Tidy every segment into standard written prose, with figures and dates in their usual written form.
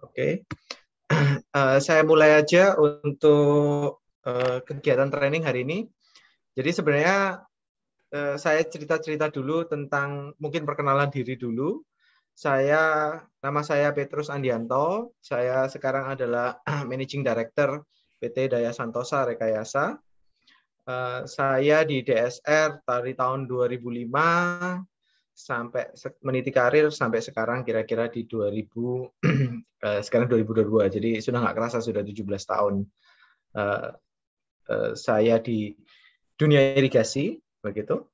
Oke. Saya mulai aja untuk kegiatan training hari ini. Jadi sebenarnya saya cerita-cerita dulu tentang mungkin perkenalan diri dulu. Nama saya Petrus Andianto. Saya sekarang adalah Managing Director PT Daya Santosa Rekayasa. Saya di DSR dari tahun 2005 sampai meniti karir sampai sekarang kira-kira di 2000 sekarang 2022. Jadi sudah nggak kerasa sudah 17 tahun saya di dunia irigasi begitu.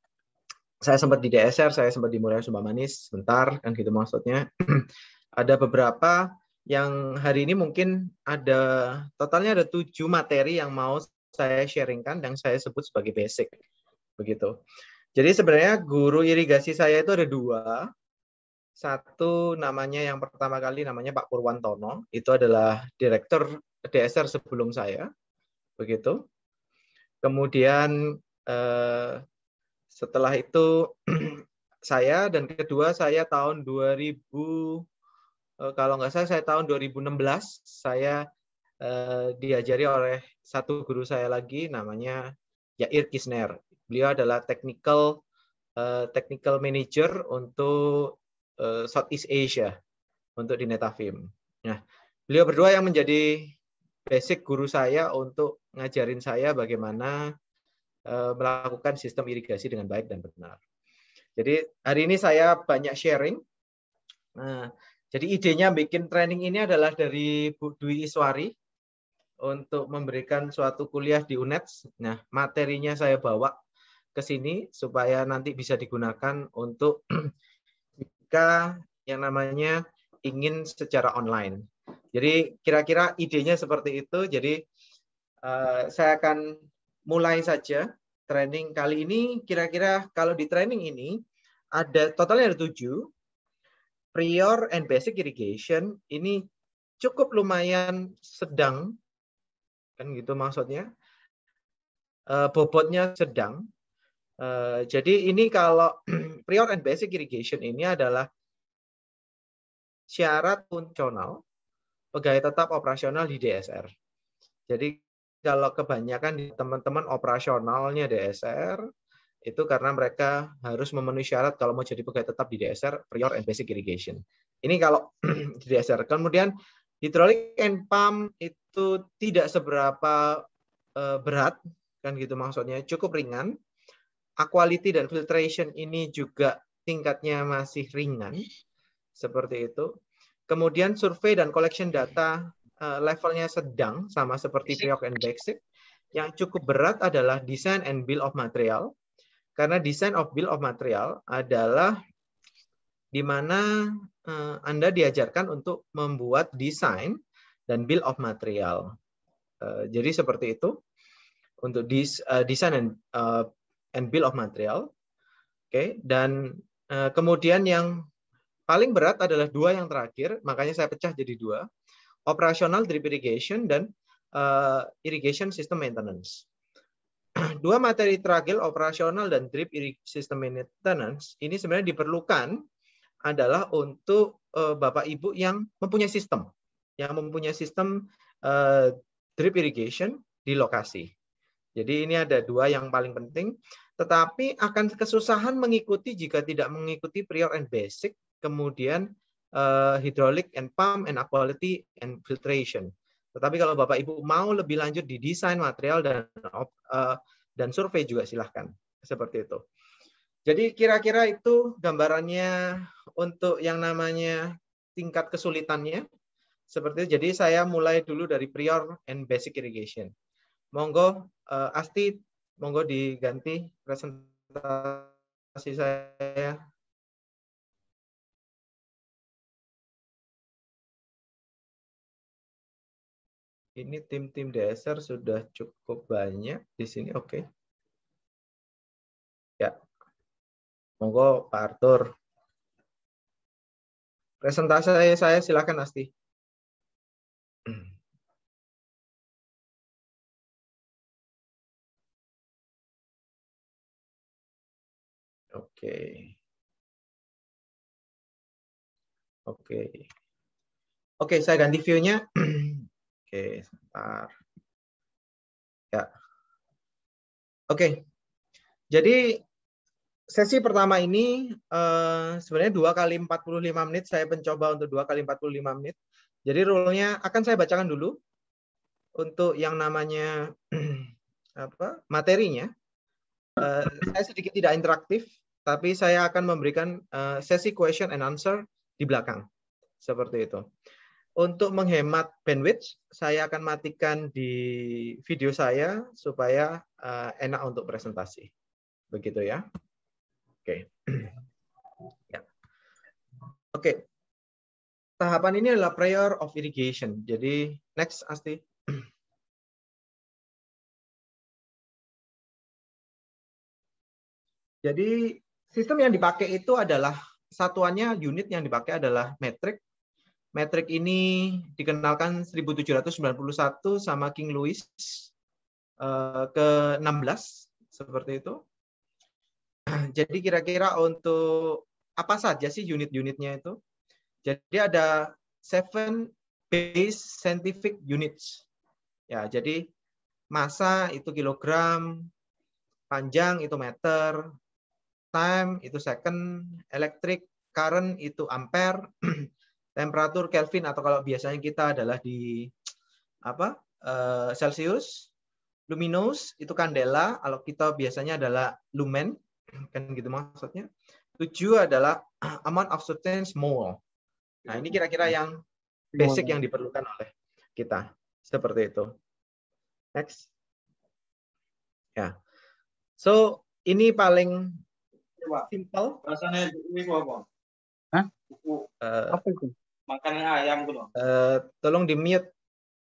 Saya sempat di DSR, saya sempat di Murai Sumba Manis sebentar kan gitu maksudnya. Ada beberapa yang hari ini mungkin totalnya ada 7 materi yang mau saya sharingkan yang saya sebut sebagai basic begitu. Jadi sebenarnya guru irigasi saya itu ada 2. Satu namanya yang pertama kali namanya Pak Purwantono, itu adalah direktur DSR sebelum saya, begitu. Kemudian setelah itu saya dan kedua saya tahun 2000 kalau nggak salah saya tahun 2016 saya diajari oleh satu guru saya lagi namanya Yair Kisner. Beliau adalah technical manager untuk Southeast Asia untuk di Netafim. Nah, beliau berdua yang menjadi basic guru saya untuk ngajarin saya bagaimana melakukan sistem irigasi dengan baik dan benar. Jadi hari ini saya banyak sharing. Nah, jadi idenya bikin training ini adalah dari Bu Dwi Iswari untuk memberikan suatu kuliah di UNED. Nah, materinya saya bawa ke sini supaya nanti bisa digunakan untuk jika yang namanya ingin secara online. Jadi kira-kira idenya seperti itu. Jadi saya akan mulai saja training kali ini. Kira-kira kalau di training ini totalnya ada 7. Prior and basic irrigation ini cukup lumayan sedang, kan gitu maksudnya. Bobotnya sedang. Jadi ini kalau prior and basic irrigation ini adalah syarat fungsional pegawai tetap operasional di DSR. Jadi kalau kebanyakan di teman-teman operasionalnya DSR itu karena mereka harus memenuhi syarat kalau mau jadi pegawai tetap di DSR prior and basic irrigation. Ini kalau di DSR. Kemudian hydraulic and pump itu tidak seberapa berat kan gitu maksudnya, cukup ringan. Aquality dan filtration ini juga tingkatnya masih ringan seperti itu. Kemudian survei dan collection data levelnya sedang sama seperti prior and basic. Yang cukup berat adalah design and bill of material. Karena design of bill of material adalah di mana Anda diajarkan untuk membuat desain dan bill of material. Jadi seperti itu untuk design and bill of material. Oke, dan kemudian yang paling berat adalah 2 yang terakhir, makanya saya pecah jadi 2. Operational drip irrigation dan irrigation system maintenance. 2 materi terakhir, operasional dan drip system maintenance, ini sebenarnya diperlukan adalah untuk Bapak Ibu yang mempunyai sistem. Yang mempunyai sistem drip irrigation di lokasi. Jadi ini ada 2 yang paling penting. Tetapi akan kesusahan mengikuti jika tidak mengikuti prior and basic, kemudian hydraulic and pump and aquality and filtration. Tetapi kalau Bapak Ibu mau lebih lanjut di desain material dan survei juga silahkan. Seperti itu. Jadi kira-kira itu gambarannya untuk yang namanya tingkat kesulitannya. Seperti itu. Jadi saya mulai dulu dari prior and basic irrigation. Monggo Asti, monggo diganti presentasi saya. Ini tim-tim DSR sudah cukup banyak di sini, oke. Ya, monggo Pak Arthur. Presentasi saya silakan Asti. Oke. Oke. Oke, saya ganti view-nya. Oke, sebentar. Ya. Oke. Jadi sesi pertama ini sebenarnya 2 kali 45 menit. Saya mencoba untuk 2 kali 45 menit. Jadi rule-nya akan saya bacakan dulu untuk yang namanya materinya. Saya sedikit tidak interaktif, tapi saya akan memberikan sesi question and answer di belakang. Seperti itu. Untuk menghemat bandwidth, saya akan matikan di video saya supaya enak untuk presentasi. Begitu ya. Oke. Ya. Oke. Tahapan ini adalah prayer of irrigation. Jadi next Asti. Jadi sistem yang dipakai itu adalah satuannya unit yang dipakai adalah metrik. Metrik ini dikenalkan 1791 sama King Louis ke-16 seperti itu. Jadi kira-kira untuk apa saja sih unit-unitnya itu? Jadi ada 7 base scientific units. Ya, jadi massa itu kilogram, panjang itu meter, time itu second, electric current itu ampere, temperatur Kelvin atau kalau biasanya kita adalah di Celsius, luminous itu kandela, kalau kita biasanya adalah lumen, kan gitu maksudnya. 7 adalah amount of substance mole. Nah, ini kira-kira yang basic yang diperlukan oleh kita. Seperti itu. Next. Ya. So, ini paling simple. Rasanya ini apa? Hah? Apa itu? Makanan ayam tuh. Tolong di-mute,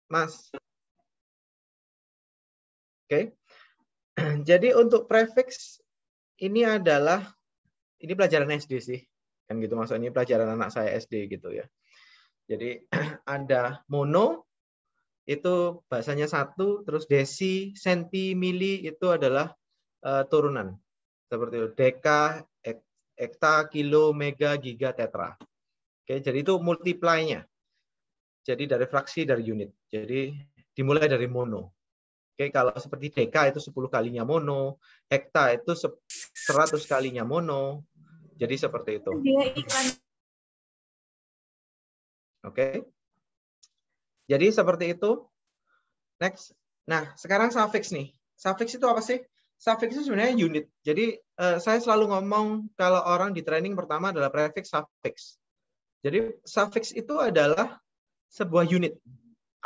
Mas. Oke. Jadi untuk prefix ini adalah ini pelajaran SD sih. Kan gitu maksudnya pelajaran anak saya SD gitu ya. Jadi ada mono itu bahasanya 1, terus desi, senti, mili itu adalah turunan. Seperti itu. Deka, hekta, kilo, mega, giga, tetra. Oke, jadi itu multiply-nya. Jadi dari fraksi dari unit. Jadi dimulai dari mono. Oke, kalau seperti deka itu 10 kalinya mono, hekta itu 100 kalinya mono. Jadi seperti itu. Oke. Jadi seperti itu. Next. Nah, sekarang suffix nih. Suffix itu apa sih? Suffix itu sebenarnya unit. Jadi saya selalu ngomong kalau orang di training pertama adalah prefix suffix. Jadi suffix itu adalah sebuah unit.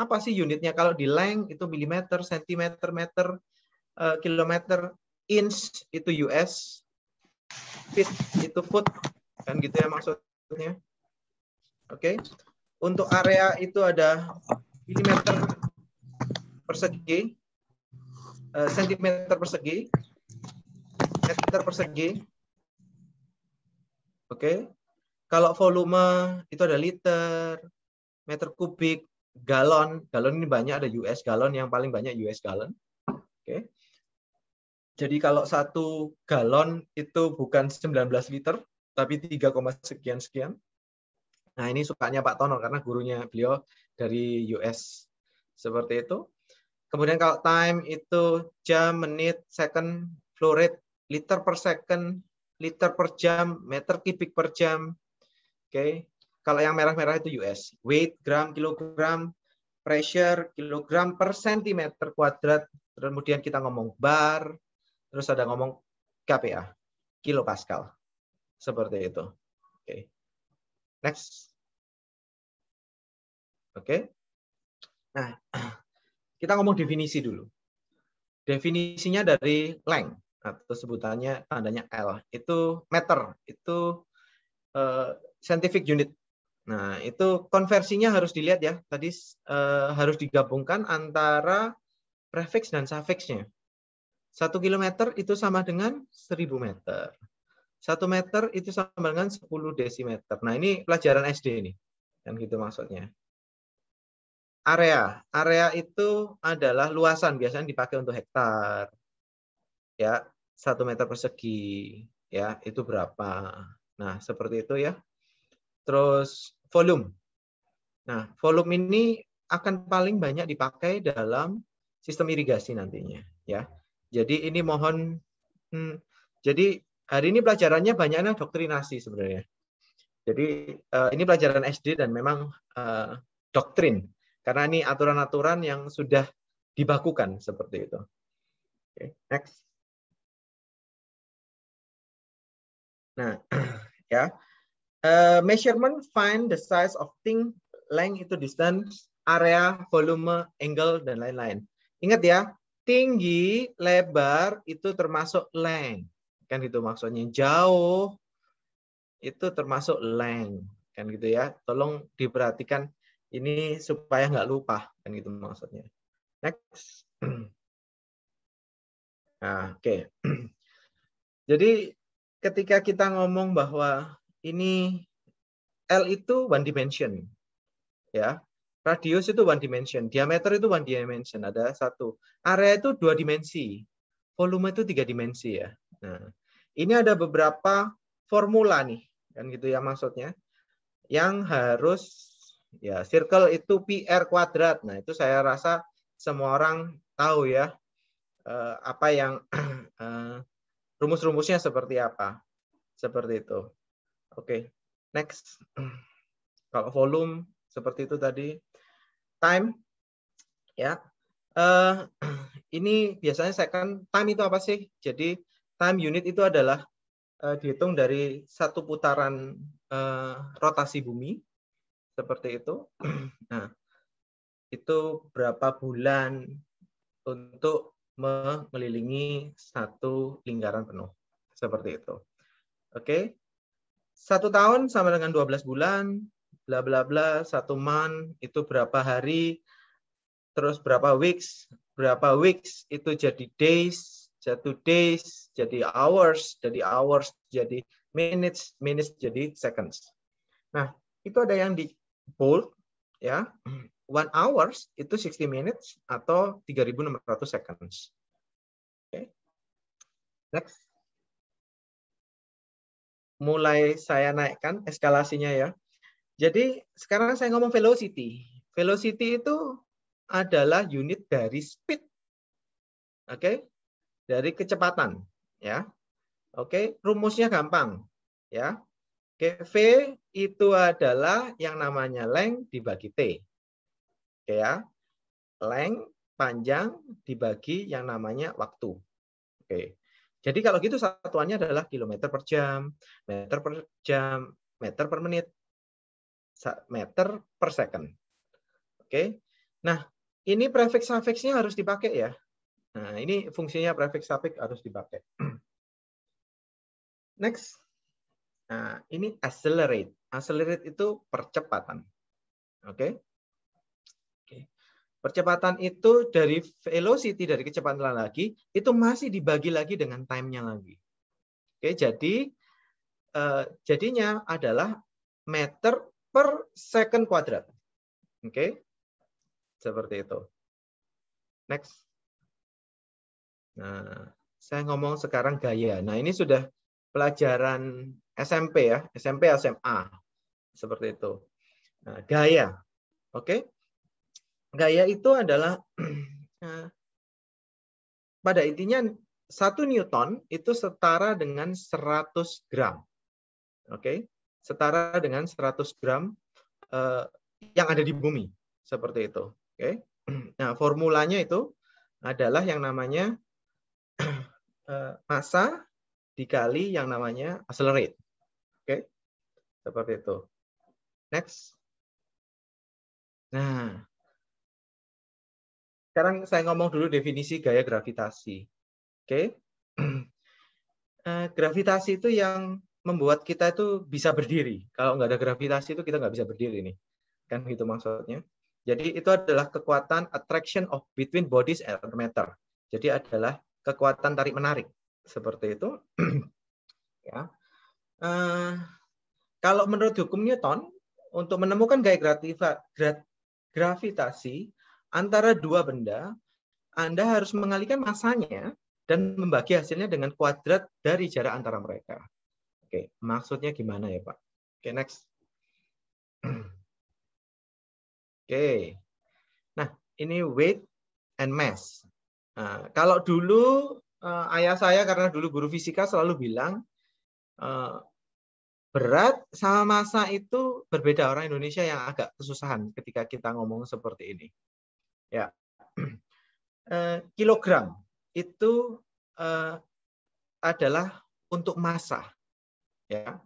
Apa sih unitnya? Kalau di length itu milimeter, sentimeter, meter, kilometer, inch itu US, feet itu foot, kan gitu ya maksudnya. Oke. Untuk area itu ada milimeter persegi, sentimeter persegi, meter persegi. Oke. Kalau volume itu ada liter, meter kubik, galon. Galon ini banyak, ada US galon, yang paling banyak US galon. Oke. Jadi kalau 1 galon itu bukan 19 liter, tapi 3, sekian. Nah, ini sukanya Pak Tono karena gurunya beliau dari US. Seperti itu. Kemudian kalau time itu jam, menit, second, flow rate, liter per second, liter per jam, meter kubik per jam. Oke. Kalau yang merah-merah itu US. Weight, gram, kilogram, pressure, kilogram per sentimeter kuadrat. Kemudian kita ngomong bar, terus ada ngomong kPa, kilopascal. Seperti itu. Oke. Next. Oke. Nah, kita ngomong definisi dulu. Definisinya dari length atau sebutannya tandanya L. Itu meter, itu scientific unit. Nah, itu konversinya harus dilihat ya. Tadi harus digabungkan antara prefix dan suffixnya. 1 kilometer itu sama dengan 1000 meter. 1 meter itu sama dengan 10 desimeter. Nah, ini pelajaran SD ini. Kan gitu maksudnya. Area itu adalah luasan, biasanya dipakai untuk hektar. Ya, 1 meter persegi. Ya, itu berapa? Nah, seperti itu ya. Terus volume. Nah, volume ini akan paling banyak dipakai dalam sistem irigasi nantinya, ya. Jadi ini mohon, jadi hari ini pelajarannya banyaknya doktrinasi sebenarnya. Jadi ini pelajaran SD dan memang doktrin, karena ini aturan-aturan yang sudah dibakukan seperti itu. Oke, next. Nah, ya, measurement find the size of thing, length itu distance, area, volume, angle dan lain-lain. Ingat ya, tinggi, lebar itu termasuk length, kan gitu maksudnya. Jauh itu termasuk length, kan gitu ya. Tolong diperhatikan ini supaya nggak lupa, kan gitu maksudnya. Next. Nah, oke. Jadi ketika kita ngomong bahwa ini L itu one dimension, ya. Radius itu one dimension, diameter itu one dimension, ada satu. Area itu dua dimensi, volume itu tiga dimensi ya. Nah, ini ada beberapa formula nih, kan gitu ya maksudnya, yang harus ya circle itu PR kuadrat. Nah itu saya rasa semua orang tahu ya apa yang rumus-rumusnya seperti apa, seperti itu. Oke, next. Kalau volume seperti itu tadi. Time, ya. Ini biasanya saya kan time itu apa sih? Jadi time unit itu adalah dihitung dari satu putaran rotasi bumi, seperti itu. Nah, itu berapa bulan untuk mengelilingi satu lingkaran penuh, seperti itu. Oke, 1 tahun sama dengan 12 bulan. Bla bla bla, 1 month itu berapa hari, terus berapa weeks itu jadi days, 1 days jadi hours jadi minutes jadi seconds. Nah, itu ada yang di bold ya. 1 hours itu 60 minutes atau 3.600 seconds. Oke. Next. Mulai saya naikkan eskalasinya ya. Jadi sekarang saya ngomong velocity. Velocity itu adalah unit dari speed. Oke? Dari kecepatan, ya. Oke, rumusnya gampang, ya. Oke, V itu adalah yang namanya length dibagi T. Oke ya. Length panjang dibagi yang namanya waktu. Oke. Jadi kalau gitu satuannya adalah kilometer per jam, meter per menit, meter per second. Oke. Nah, ini prefix suffixnya harus dipakai ya. Nah, ini fungsinya prefix suffix harus dipakai. Next. Nah, ini accelerate. Accelerate itu percepatan. Oke. Oke. Percepatan itu dari velocity, dari kecepatan lagi, itu masih dibagi lagi dengan time-nya lagi. Oke, jadi jadinya adalah meter per second kuadrat. Oke, seperti itu. Next. Nah, saya ngomong sekarang gaya. Nah, ini sudah pelajaran SMP ya, SMP SMA. Seperti itu. Nah, gaya. Oke. Gaya itu adalah pada intinya 1 Newton itu setara dengan 100 gram. Oke. Setara dengan 100 gram yang ada di bumi. Seperti itu. Oke. Nah, formulanya itu adalah yang namanya massa dikali yang namanya accelerate. Oke. Seperti itu. Next. Nah, sekarang saya ngomong dulu definisi gaya gravitasi. Oke. Gravitasi itu yang membuat kita itu bisa berdiri. Kalau nggak ada gravitasi itu kita nggak bisa berdiri nih. Kan gitu maksudnya. Jadi itu adalah kekuatan attraction of between bodies and matter. Jadi adalah kekuatan tarik menarik. Seperti itu. Ya. Kalau menurut hukum Newton, untuk menemukan gaya gravitasi antara dua benda, Anda harus mengalihkan masanya dan membagi hasilnya dengan kuadrat dari jarak antara mereka. Oke, maksudnya gimana ya, Pak? Oke, next. Oke. Nah, ini weight and mass. Nah, kalau dulu ayah saya karena dulu guru fisika selalu bilang berat sama massa itu berbeda. Orang Indonesia yang agak kesusahan ketika kita ngomong seperti ini. Ya, kilogram itu adalah untuk massa. Ya,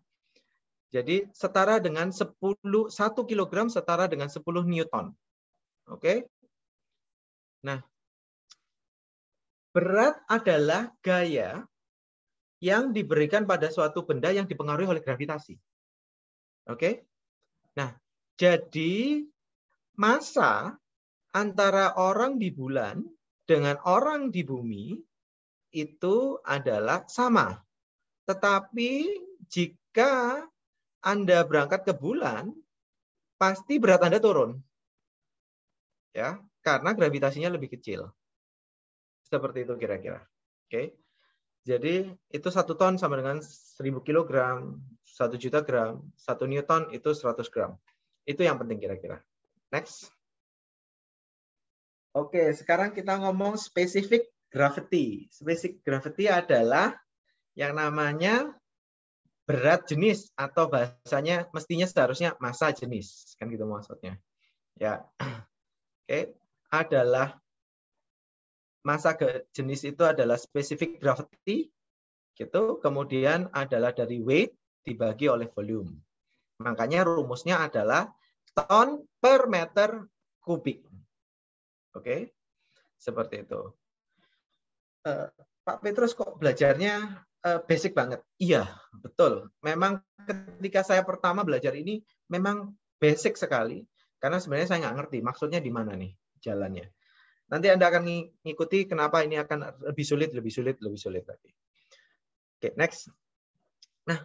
jadi setara dengan 1 kilogram setara dengan 10 Newton. Oke. Nah, berat adalah gaya yang diberikan pada suatu benda yang dipengaruhi oleh gravitasi. Oke. Nah, jadi massa antara orang di bulan dengan orang di bumi itu adalah sama. Tetapi jika Anda berangkat ke bulan, pasti berat Anda turun. Ya, karena gravitasinya lebih kecil. Seperti itu kira-kira. Oke. Jadi itu 1 ton sama dengan 1000 kilogram, 1 juta gram, 1 Newton itu 100 gram. Itu yang penting kira-kira. Next. Oke, sekarang kita ngomong specific gravity. Specific gravity adalah yang namanya berat jenis atau bahasanya mestinya seharusnya massa jenis, kan gitu maksudnya. Ya. Oke, adalah massa jenis itu adalah specific gravity gitu, kemudian adalah dari weight dibagi oleh volume. Makanya rumusnya adalah ton per meter kubik. Oke, seperti itu. Pak Petrus kok belajarnya basic banget? Iya, betul. Memang ketika saya pertama belajar ini memang basic sekali, karena sebenarnya saya nggak ngerti maksudnya di mana nih jalannya. Nanti Anda akan ngikuti kenapa ini akan lebih sulit lagi. Oke, next. Nah,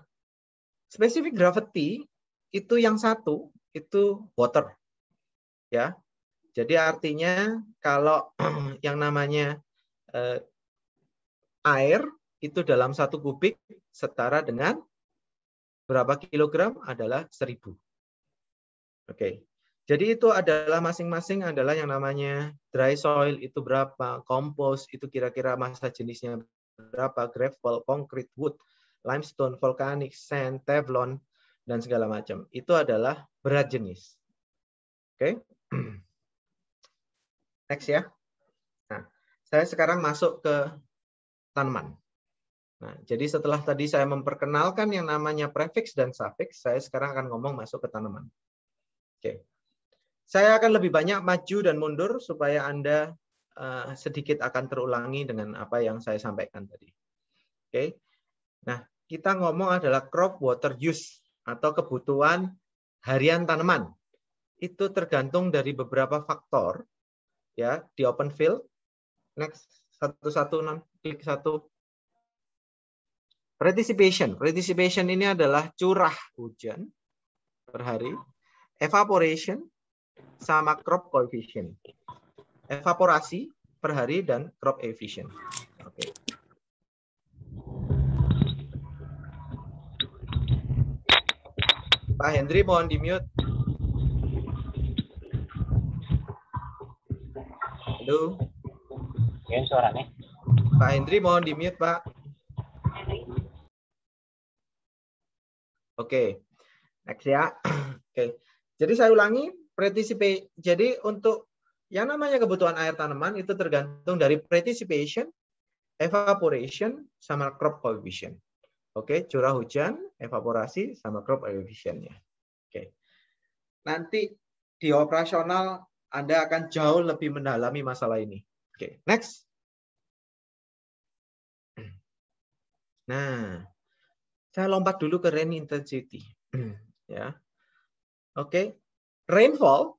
specific gravity itu yang satu itu water. Ya. Jadi artinya kalau yang namanya air itu dalam 1 kubik setara dengan berapa kilogram adalah 1000. Oke. Jadi itu adalah masing-masing adalah yang namanya dry soil itu berapa, compost itu kira-kira massa jenisnya berapa, gravel, concrete, wood, limestone, volcanic, sand, teflon, dan segala macam. Itu adalah berat jenis. Oke. Next ya. Nah, saya sekarang masuk ke tanaman. Nah, jadi setelah tadi saya memperkenalkan yang namanya prefix dan suffix, saya sekarang akan ngomong masuk ke tanaman. Oke. Saya akan lebih banyak maju dan mundur supaya Anda sedikit akan terulangi dengan apa yang saya sampaikan tadi. Oke. Nah, kita ngomong adalah crop water use atau kebutuhan harian tanaman. Itu tergantung dari beberapa faktor ya di open field. Next, klik satu. Precipitation. Precipitation ini adalah curah hujan per hari. Evaporation sama crop coefficient. Evaporasi per hari dan crop efficient. Oke. Pak Hendri mohon di-mute. Halo. Ya, suaranya. Pak Hendri mohon di-mute, Pak. Oke. Next ya. Oke. Jadi saya ulangi, jadi untuk yang namanya kebutuhan air tanaman itu tergantung dari precipitation, evaporation, sama crop coefficient. Oke, curah hujan, evaporasi, sama crop coefficient-nya. Oke. Nanti di operasional Anda akan jauh lebih mendalami masalah ini. Oke, next. Nah, saya lompat dulu ke rain intensity. Ya. Oke. Rainfall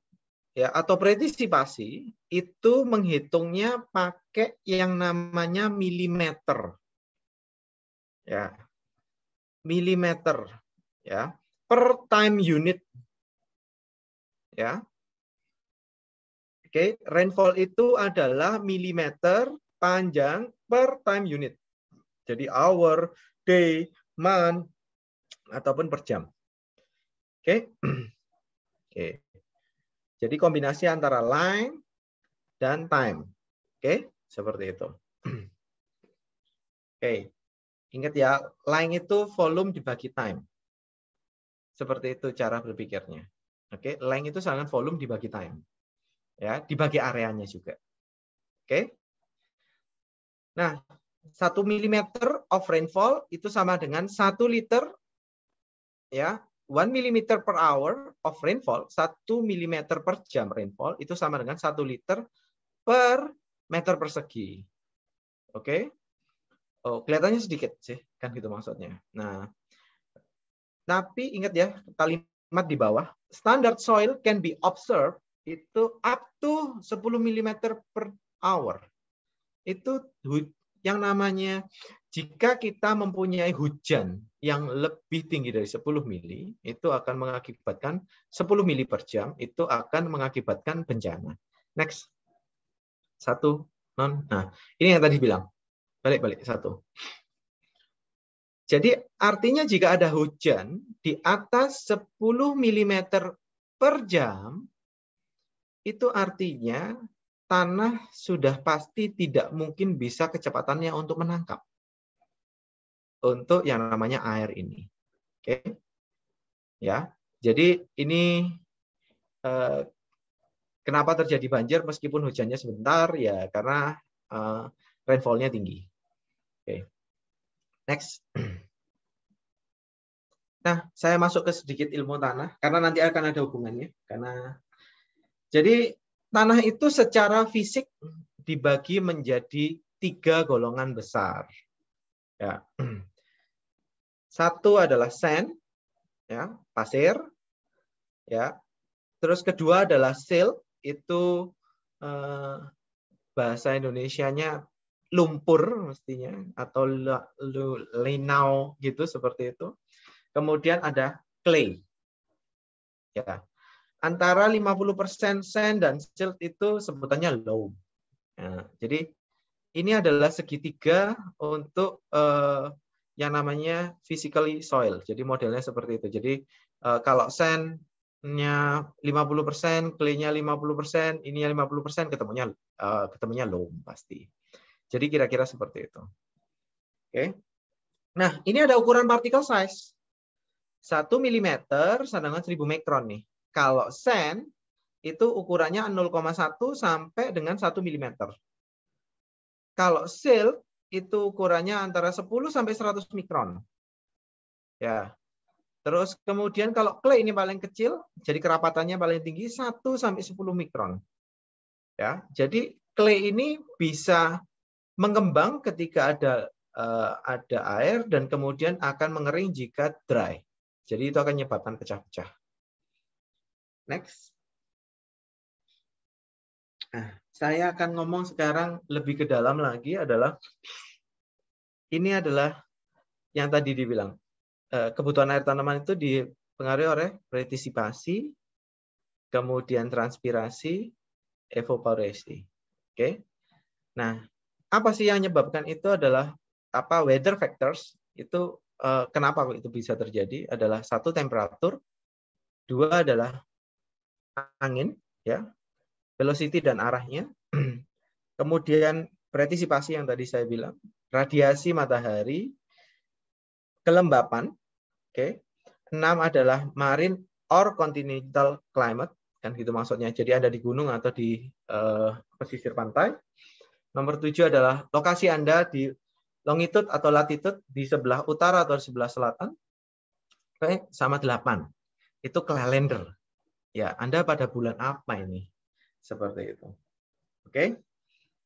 ya atau presipitasi itu menghitungnya pakai yang namanya milimeter. Ya. Milimeter ya per time unit. Ya. Oke, rainfall itu adalah milimeter panjang per time unit. Jadi hour, day, month ataupun per jam. Oke. Oke. Jadi kombinasi antara line dan time. Oke, seperti itu. Oke. Ingat ya, line itu volume dibagi time. Seperti itu cara berpikirnya. Oke, line itu sama volume dibagi time. Ya, dibagi areanya juga. Oke. Nah, 1 mm of rainfall itu sama dengan 1 liter, ya, 1 mm per hour of rainfall, 1 mm per jam rainfall itu sama dengan 1 liter per meter persegi. Oke. Oh, kelihatannya sedikit sih, kan gitu maksudnya. Nah, tapi ingat ya, kalimat di bawah, standard soil can be observed itu up to 10 mm per hour. Itu yang namanya jika kita mempunyai hujan yang lebih tinggi dari 10 mili, itu akan mengakibatkan 10 mili per jam, itu akan mengakibatkan bencana. Next. 1, non. Nah, ini yang tadi bilang. Balik-balik 1. Jadi artinya jika ada hujan di atas 10 mm per jam, itu artinya tanah sudah pasti tidak mungkin bisa kecepatannya untuk menangkap untuk yang namanya air ini. Oke. Ya. Jadi ini kenapa terjadi banjir meskipun hujannya sebentar, ya karena rainfall-nya tinggi. Oke. Next. Nah, saya masuk ke sedikit ilmu tanah karena nanti akan ada hubungannya. Jadi tanah itu secara fisik dibagi menjadi 3 golongan besar. Ya. 1 adalah sand, ya, pasir. Ya. Terus kedua adalah silt, itu bahasa Indonesianya lumpur mestinya atau linau gitu seperti itu. Kemudian ada clay. Ya. Antara 50% sand dan silt itu sebutannya loam. Nah, jadi ini adalah segitiga untuk yang namanya physically soil. Jadi modelnya seperti itu. Jadi kalau sand-nya 50%, clay-nya 50%, ininya 50%, ketemunya loam pasti. Jadi kira-kira seperti itu. Oke. Nah, ini ada ukuran particle size. 1 mm sama dengan 1000 mikron nih. Kalau sand itu ukurannya 0,1 sampai dengan 1 mm. Kalau silt itu ukurannya antara 10 sampai 100 mikron. Ya. Terus kemudian kalau clay ini paling kecil, jadi kerapatannya paling tinggi 1 sampai 10 mikron. Ya. Jadi clay ini bisa mengembang ketika ada air dan kemudian akan mengering jika dry. Jadi itu akan menyebabkan pecah-pecah. Next. Nah, saya akan ngomong sekarang lebih ke dalam lagi adalah ini adalah yang tadi dibilang kebutuhan air tanaman itu dipengaruhi oleh retisipasi, kemudian transpirasi, evaporasi. Oke. Nah, apa sih yang menyebabkan itu adalah weather factors itu kenapa itu bisa terjadi adalah 1 temperatur, 2 adalah angin, ya, velocity dan arahnya, kemudian retisipasi yang tadi saya bilang, radiasi matahari, kelembapan, oke. 6 adalah marine or continental climate, kan gitu maksudnya. Jadi ada di gunung atau di pesisir pantai. Nomor 7 adalah lokasi Anda di longitude atau latitude di sebelah utara atau di sebelah selatan. Oke, sama 8. Itu kalender. Ya, Anda pada bulan apa ini? Seperti itu. Oke.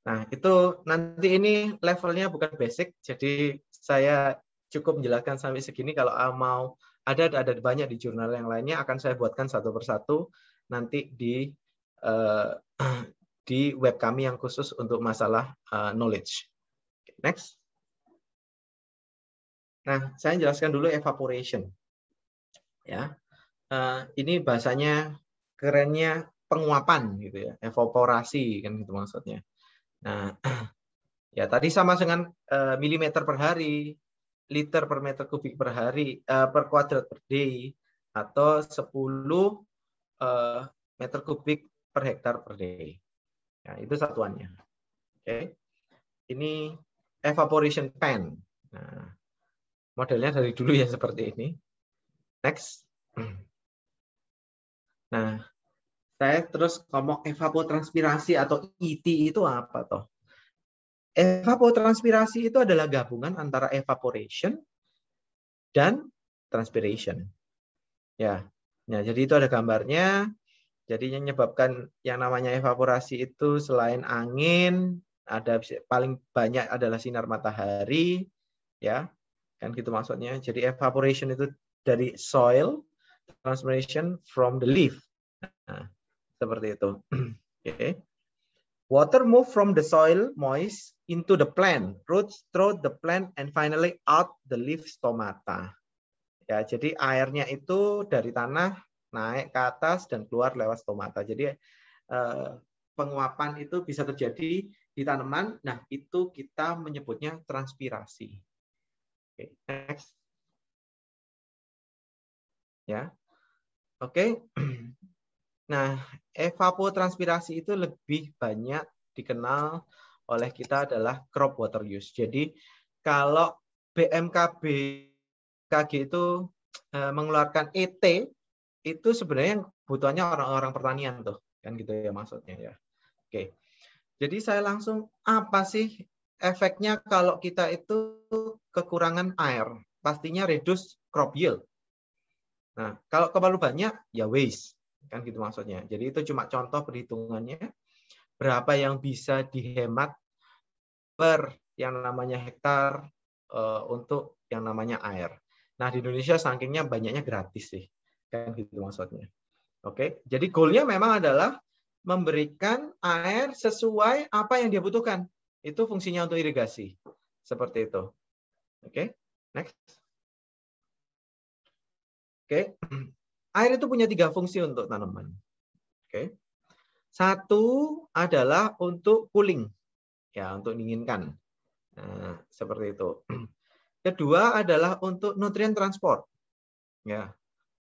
Nah, itu nanti ini levelnya bukan basic, jadi saya cukup menjelaskan sampai segini. Kalau mau ada banyak di jurnal yang lainnya akan saya buatkan satu persatu nanti di web kami yang khusus untuk masalah knowledge. Next. Nah, saya jelaskan dulu evaporation. Ya, ini bahasanya kerennya penguapan gitu ya, evaporasi kan gitu maksudnya. Nah, ya tadi sama dengan milimeter per hari, liter per meter kubik per hari, per kuadrat per day, atau 10 meter kubik per hektar per day. Ya, itu satuannya. Oke. Ini evaporation pan. Nah, modelnya dari dulu ya seperti ini. Next. Nah, saya terus ngomong evapotranspirasi atau ET itu apa toh? Evapotranspirasi itu adalah gabungan antara evaporation dan transpiration. Ya. Nah, jadi itu ada gambarnya. Jadi yang menyebabkan yang namanya evaporasi itu selain angin, ada paling banyak adalah sinar matahari, ya. Kan gitu maksudnya. Jadi evaporation itu dari soil, transpiration from the leaf. Nah, seperti itu. Okay. Water move from the soil moist into the plant, roots through the plant, and finally out the leaf stomata. Ya, jadi airnya itu dari tanah naik ke atas dan keluar lewat stomata. Jadi penguapan itu bisa terjadi di tanaman. Nah, itu kita menyebutnya transpirasi. Oke, next. Ya. Oke. Nah, evapotranspirasi itu lebih banyak dikenal oleh kita adalah crop water use. Jadi kalau BMKG itu mengeluarkan ET, itu sebenarnya yang kebutuhannya orang-orang pertanian tuh, kan gitu ya maksudnya ya. Oke. Jadi saya langsung apa sih efeknya kalau kita itu kekurangan air? Pastinya reduce crop yield. Nah, kalau terlalu banyak ya waste. Kan gitu maksudnya. Jadi itu cuma contoh perhitungannya. Berapa yang bisa dihemat per yang namanya hektar untuk yang namanya air. Nah, di Indonesia sakingnya banyaknya gratis sih. Kan gitu maksudnya. Oke. Jadi goalnya memang adalah memberikan air sesuai apa yang dia butuhkan. Itu fungsinya untuk irigasi. Seperti itu. Oke. Next. Oke. Air itu punya 3 fungsi untuk tanaman. Oke. Satu adalah untuk cooling, ya, untuk dinginkan. Nah, seperti itu. Kedua adalah untuk nutrien transport, ya,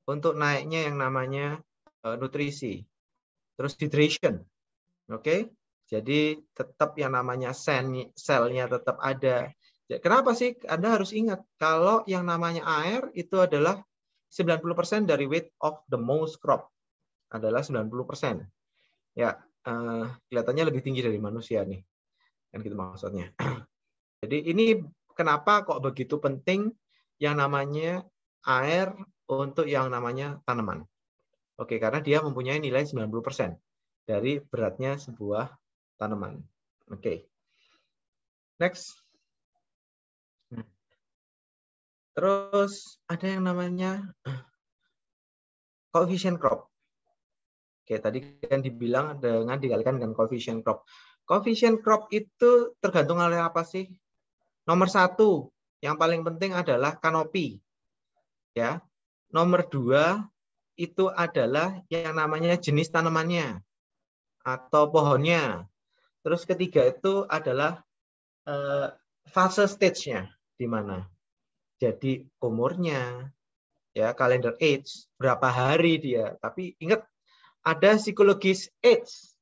untuk naiknya yang namanya nutrisi. Terus hydration, oke. Jadi tetap yang namanya selnya tetap ada. Kenapa sih? Anda harus ingat kalau yang namanya air itu adalah 90% dari weight of the mouse crop adalah 90%. Ya, kelihatannya lebih tinggi dari manusia nih. Kan gitu maksudnya. Jadi ini kenapa kok begitu penting yang namanya air untuk yang namanya tanaman. Oke, karena dia mempunyai nilai 90% dari beratnya sebuah tanaman. Oke. Next. Terus ada yang namanya coefficient crop. Oke, tadi kan dibilang dengan dikalikan dengan coefficient crop. Coefficient crop itu tergantung oleh apa sih? Nomor 1, yang paling penting adalah kanopi. Ya. Nomor 2, itu adalah yang namanya jenis tanamannya atau pohonnya. Terus ketiga itu adalah fase stage-nya di mana. Jadi umurnya, ya, calendar age, berapa hari dia. Tapi ingat, ada psikologis age,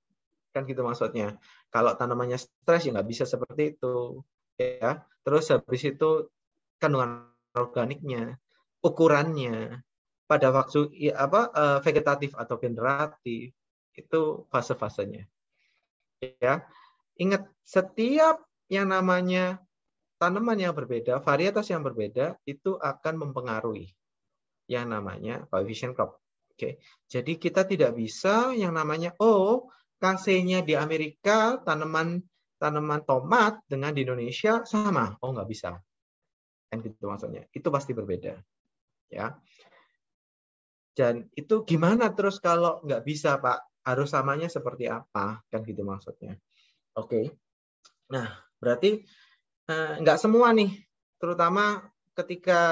kan gitu maksudnya. Kalau tanamannya stres ya nggak bisa seperti itu, ya. Terus habis itu kandungan organiknya, ukurannya, pada waktu vegetatif atau generatif, itu fase-fasenya. Ya, ingat setiap yang namanya tanaman yang berbeda, varietas yang berbeda itu akan mempengaruhi yang namanya coefficient crop. Oke, jadi kita tidak bisa yang namanya KC-nya di Amerika tanaman tomat dengan di Indonesia sama. Oh, nggak bisa. Kan gitu maksudnya. Itu pasti berbeda. Ya. Dan itu gimana terus kalau nggak bisa, Pak? Harus samanya seperti apa? Kan gitu maksudnya. Oke. Nah, berarti nggak semua nih. Terutama ketika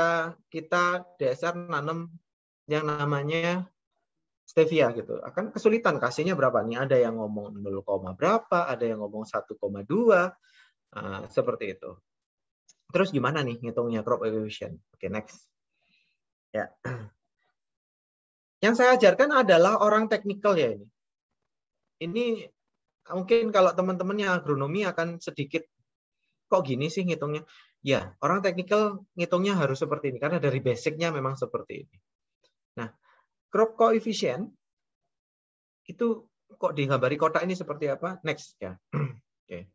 kita DSR nanam yang namanya stevia gitu. Akan kesulitan kasihnya berapa nih? Ada yang ngomong 0, berapa, ada yang ngomong 1,2. Seperti itu. Terus gimana nih ngitungnya crop coefficient? Oke, next. Ya. Yang saya ajarkan adalah orang teknikal ya ini. Ini mungkin kalau teman-teman yang agronomi akan sedikit, kok gini sih ngitungnya? Ya, orang teknikal ngitungnya harus seperti ini, karena dari basicnya memang seperti ini. Nah, crop coefficient itu kok digambari kotak ini seperti apa? Next ya. Oke.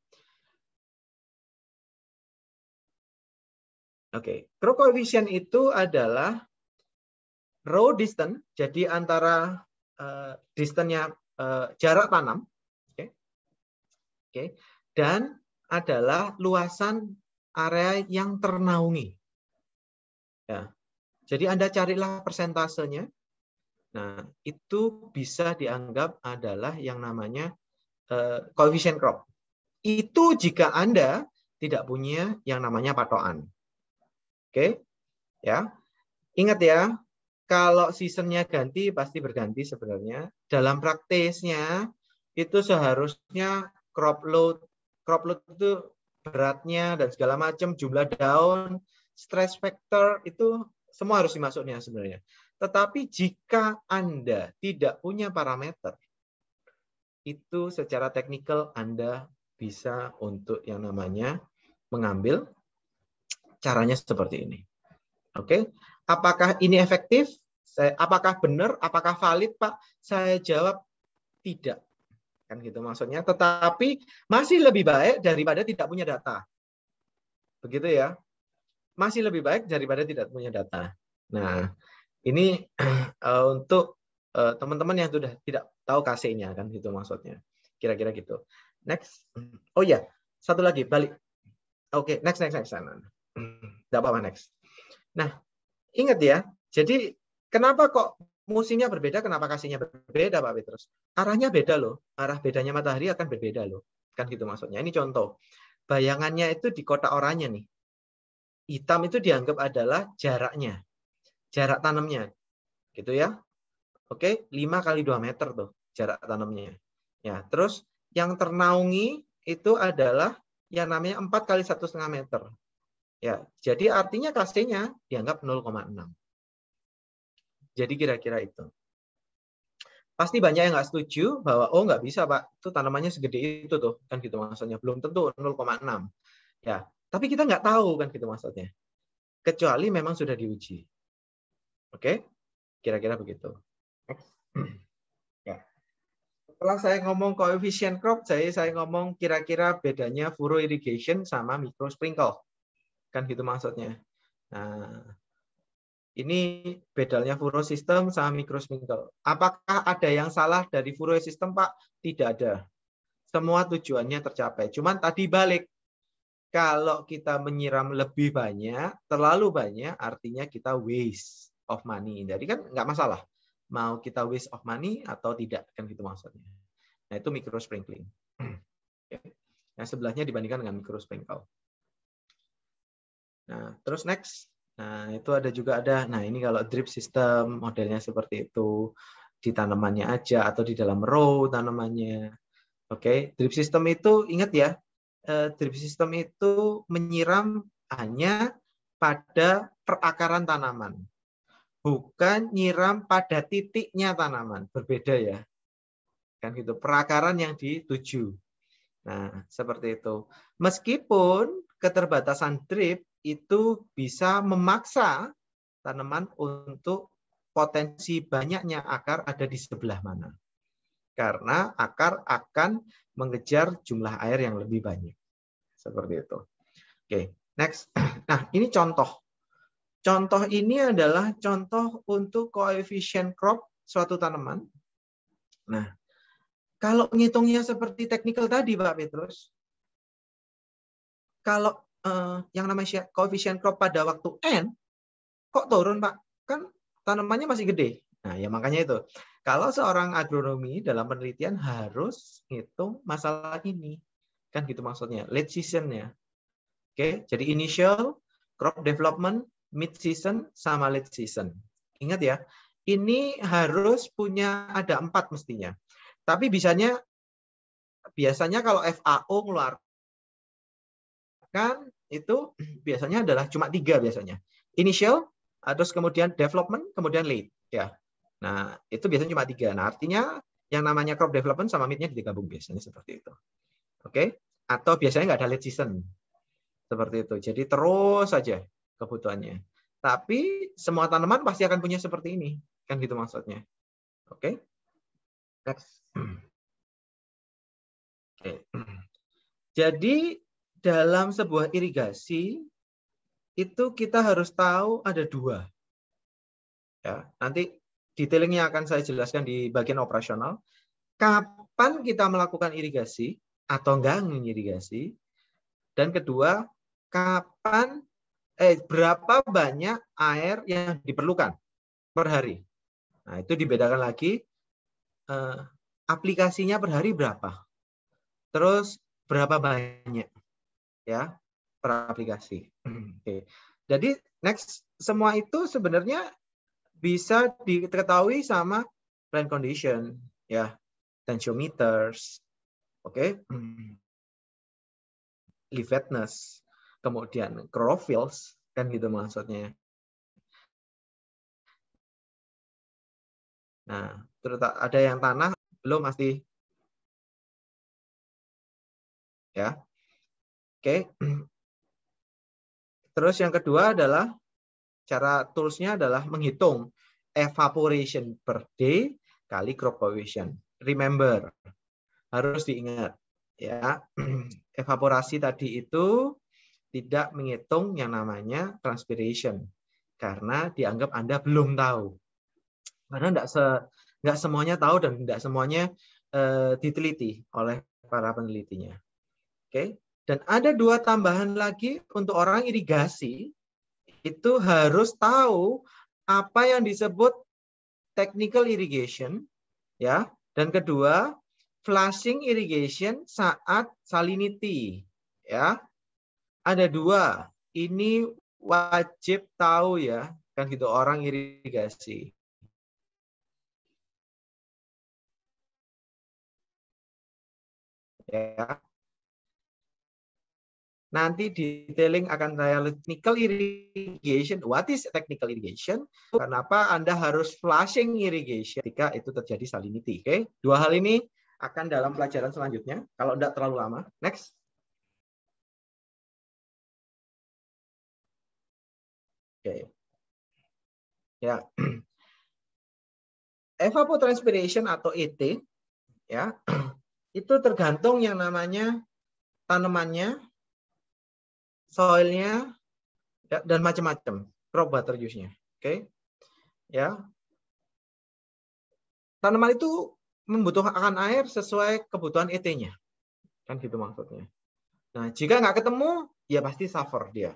Oke, crop coefficient itu adalah row distance, jadi antara distance-nya jarak tanam, oke, dan adalah luasan area yang ternaungi. Ya, jadi Anda carilah persentasenya. Nah, itu bisa dianggap adalah yang namanya coefficient crop. Itu jika Anda tidak punya yang namanya patokan. Oke, ya. Ingat ya, kalau seasonnya ganti pasti berganti sebenarnya. Dalam praktisnya itu seharusnya crop load itu beratnya dan segala macam, jumlah daun, stress factor itu semua harus dimasuknya sebenarnya. Tetapi jika Anda tidak punya parameter, itu secara teknikal Anda bisa untuk yang namanya mengambil caranya seperti ini. Oke, apakah ini efektif? Apakah benar? Apakah valid, Pak? Saya jawab tidak. Kan gitu maksudnya. Tetapi masih lebih baik daripada tidak punya data. Begitu ya. Masih lebih baik daripada tidak punya data. Nah, ini untuk teman-teman yang sudah tidak tahu KC-nya kan gitu maksudnya. Kira-kira gitu. Next. Oh ya, satu lagi balik. Oke, next. Tidak apa-apa next. Nah, ingat ya. Jadi kenapa kok musimnya berbeda? Kenapa KC-nya berbeda, Pak Petrus? Arahnya beda loh. Arah bedanya matahari akan berbeda loh. Kan gitu maksudnya. Ini contoh. Bayangannya itu di kotak oranye nih. Hitam itu dianggap adalah jaraknya. Jarak tanamnya. Gitu ya. Oke, 5 kali 2 meter tuh jarak tanamnya. Ya, terus yang ternaungi itu adalah yang namanya 4 kali 1,5 meter. Ya, jadi artinya KC-nya dianggap 0,6. Jadi kira-kira itu. Pasti banyak yang nggak setuju bahwa oh nggak bisa Pak, itu tanamannya segede itu tuh, kan gitu maksudnya. Belum tentu 0,6. Ya, tapi kita nggak tahu kan gitu maksudnya. Kecuali memang sudah diuji. Oke, kira-kira begitu. Ya. Setelah saya ngomong coefficient crop, saya ngomong kira-kira bedanya furrow irrigation sama micro sprinkle. Kan gitu maksudnya. Nah, ini bedanya furrow system sama micro sprinkle. Apakah ada yang salah dari furrow system, Pak? Tidak ada. Semua tujuannya tercapai. Cuman tadi balik. Kalau kita menyiram lebih banyak, terlalu banyak, artinya kita waste of money. Jadi kan nggak masalah. Mau kita waste of money atau tidak, kan gitu maksudnya. Nah, itu micro sprinkling. Yang sebelahnya dibandingkan dengan micro sprinkle. Nah, terus next. Nah, itu ada juga nah ini kalau drip system modelnya seperti itu. Di tanamannya aja atau di dalam row tanamannya. Oke, drip system itu ingat ya, drip system itu menyiram hanya pada perakaran tanaman. Bukan nyiram pada titiknya tanaman. Berbeda ya. Kan gitu, perakaran yang dituju. Nah, seperti itu. Meskipun keterbatasan drip itu bisa memaksa tanaman untuk potensi banyaknya akar ada di sebelah mana. Karena akar akan mengejar jumlah air yang lebih banyak. Seperti itu. Oke, next. Nah, ini contoh. Contoh ini adalah contoh untuk coefficient crop suatu tanaman. Nah, kalau ngitungnya seperti teknikal tadi, Pak Petrus, kalau yang namanya coefficient crop pada waktu N, kok turun, Pak? Kan tanamannya masih gede. Nah, ya makanya itu. Kalau seorang agronomi dalam penelitian harus ngitung masalah ini. Kan gitu maksudnya, late season-nya. Oke, jadi initial, crop development, mid season, sama late season. Ingat ya, ini harus punya ada 4 mestinya. Tapi biasanya kalau FAO mengeluarkan itu biasanya adalah cuma 3 biasanya. Initial, terus kemudian development, kemudian late. Ya, Nah, itu biasanya cuma 3. Nah, artinya yang namanya crop development sama mid-nya digabung biasanya seperti itu. Oke? Atau biasanya nggak ada late season. Seperti itu. Jadi terus saja kebutuhannya. Tapi semua tanaman pasti akan punya seperti ini. Kan gitu maksudnya. Oke? Next. Oke. Jadi dalam sebuah irigasi itu kita harus tahu ada 2. Ya, nanti detailingnya akan saya jelaskan di bagian operasional. Kapan kita melakukan irigasi atau enggak mengirigasi? Dan kedua, berapa banyak air yang diperlukan per hari? Nah, itu dibedakan lagi. Aplikasinya per hari berapa? Terus berapa banyak ya per aplikasi? Oke. Jadi next, semua itu sebenarnya bisa diketahui sama plant condition ya, tensiometers, oke, leaf wetness, kemudian chlorophylls kan gitu maksudnya. Nah, terus ada yang tanah belum masih ya. Oke. Terus yang kedua adalah cara toolsnya adalah menghitung evaporation per day kali crop coefficient. Remember, harus diingat ya, evaporasi tadi itu tidak menghitung yang namanya transpiration karena dianggap Anda belum tahu. Karena nggak semuanya tahu dan nggak semuanya diteliti oleh para penelitinya. Oke. Dan ada 2 tambahan lagi untuk orang irigasi, itu harus tahu apa yang disebut technical irrigation ya, dan kedua flushing irrigation saat salinity ya. Ada 2. Ini wajib tahu ya, kan gitu orang irigasi. Ya. Nanti detailing akan saya technical irrigation. What is technical irrigation? Kenapa Anda harus flushing irrigation ketika itu terjadi salinity? Oke, 2 hal ini akan dalam pelajaran selanjutnya. Kalau tidak terlalu lama. Next. Oke. Ya. Evapotranspiration atau ET ya. Itu tergantung yang namanya tanamannya, soilnya, dan macam-macam crop water use-nya. Oke. Ya. Tanaman itu membutuhkan air sesuai kebutuhan ET-nya. Kan gitu maksudnya. Nah, jika nggak ketemu, ya pasti suffer dia.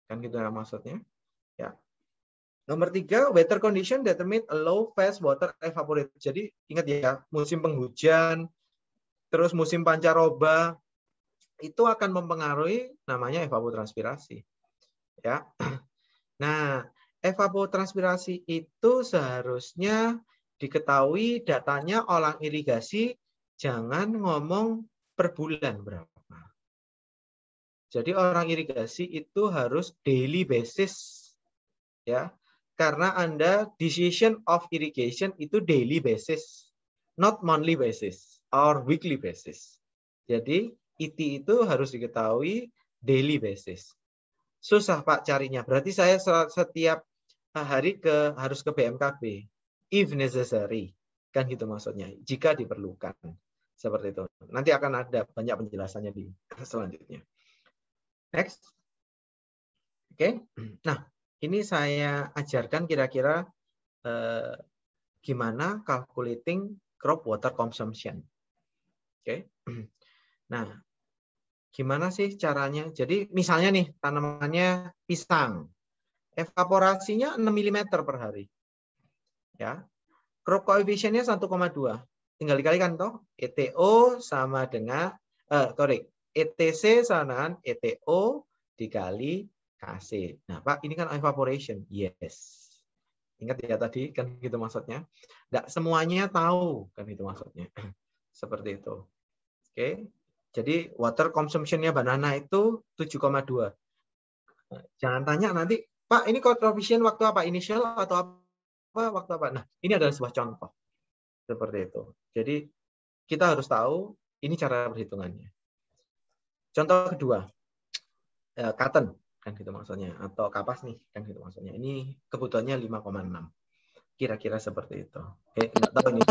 Kan gitu ya maksudnya. Ya. Nomor 3, weather condition determine a low phase water evaporate. Jadi ingat ya, musim penghujan, terus musim pancaroba, itu akan mempengaruhi namanya evapotranspirasi. Ya. Nah, evapotranspirasi itu seharusnya diketahui datanya orang irigasi, jangan ngomong per bulan berapa. Jadi orang irigasi itu harus daily basis. Ya. Karena Anda decision of irrigation itu daily basis, not monthly basis or weekly basis. Jadi IT itu harus diketahui daily basis. Susah Pak carinya. Berarti saya setiap hari harus ke BMKB. If necessary. Kan gitu maksudnya. Jika diperlukan. Seperti itu. Nanti akan ada banyak penjelasannya di selanjutnya. Next. Oke. Nah, ini saya ajarkan kira-kira gimana calculating crop water consumption. Oke. Nah, gimana sih caranya? Jadi misalnya nih tanamannya pisang. Evaporasinya 6 mm per hari. Ya. Crop coefficient-nya 1,2. Tinggal dikalikan toh. ETO sama dengan ETC sama dengan ETO dikali KC. Nah, Pak, ini kan evaporation. Yes. Ingat ya tadi kan gitu maksudnya. Nggak semuanya tahu kan itu maksudnya. Seperti itu. Oke. Jadi water consumption-nya banana itu 7,2. Jangan tanya nanti, Pak, ini coefficient waktu apa? Initial atau waktu apa. Nah, ini adalah sebuah contoh seperti itu. Jadi kita harus tahu ini cara perhitungannya. Contoh kedua, cotton kan gitu maksudnya, atau kapas nih kan gitu maksudnya. Ini kebutuhannya 5,6. Kira-kira seperti itu. Oke, nggak tahu ini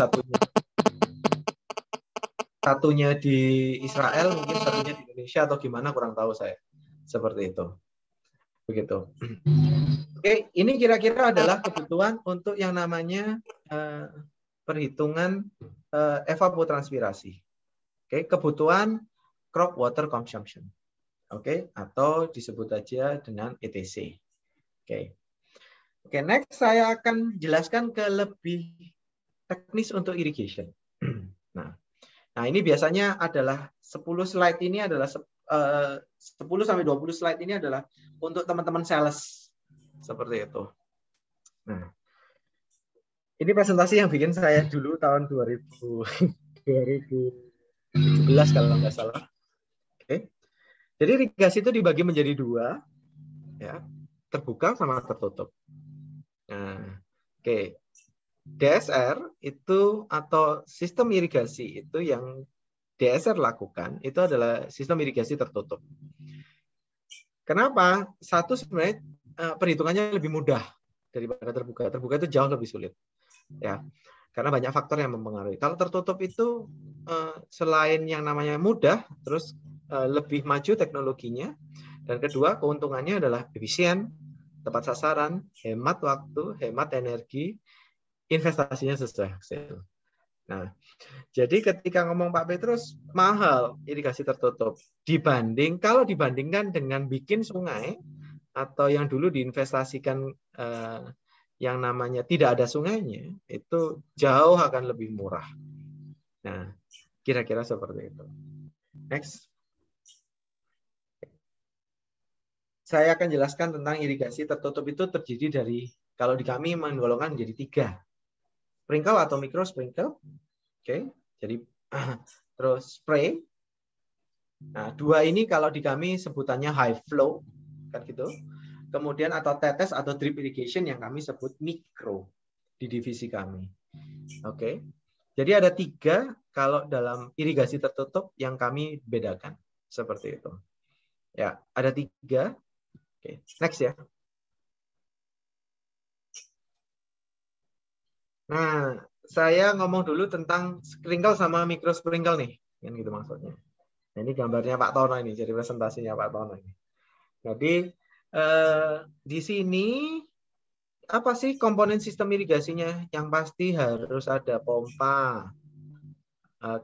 satunya di Israel, mungkin satunya di Indonesia atau gimana, kurang tahu saya. Seperti itu. Begitu. Oke, ini kira-kira adalah kebutuhan untuk yang namanya perhitungan evapotranspirasi. Oke, kebutuhan crop water consumption. Oke, atau disebut aja dengan ETC. Oke. Oke, next saya akan jelaskan ke lebih teknis untuk irrigation. Nah, ini biasanya adalah 10 slide ini adalah 10 sampai 20 slide ini adalah untuk teman-teman sales. Seperti itu. Nah, ini presentasi yang bikin saya dulu tahun 2017 kalau nggak salah. Oke. Jadi irigasi itu dibagi menjadi dua, ya, terbuka sama tertutup. Nah, oke. DSR itu atau sistem irigasi itu yang DSR lakukan itu adalah sistem irigasi tertutup. Kenapa? Satu, sebenarnya perhitungannya lebih mudah daripada terbuka. Terbuka itu jauh lebih sulit, ya, karena banyak faktor yang mempengaruhi. Kalau tertutup itu selain yang namanya mudah, terus lebih maju teknologinya, dan kedua keuntungannya adalah efisien, tepat sasaran, hemat waktu, hemat energi, investasinya sesuai hasil. Nah, jadi ketika ngomong Pak Petrus, mahal irigasi tertutup. Kalau dibandingkan dengan bikin sungai, atau yang dulu diinvestasikan yang namanya tidak ada sungainya, itu jauh akan lebih murah. Nah, kira-kira seperti itu. Next. Saya akan jelaskan tentang irigasi tertutup itu terdiri dari, kalau di kami menggolongkan menjadi 3. Sprinkle atau micro sprinkle. Oke, jadi terus spray. Nah, 2 ini kalau di kami sebutannya high flow, kan gitu. Kemudian atau tetes atau drip irrigation yang kami sebut micro di divisi kami. Oke, jadi ada 3 kalau dalam irigasi tertutup yang kami bedakan seperti itu. Ya, ada 3. Oke, next ya. Nah, saya ngomong dulu tentang sprinkle sama micro sprinkle nih, kan gitu maksudnya. Nah, ini gambarnya Pak Tono ini, jadi presentasinya Pak Tono ini. Jadi di sini apa sih komponen sistem irigasinya? Yang pasti harus ada pompa,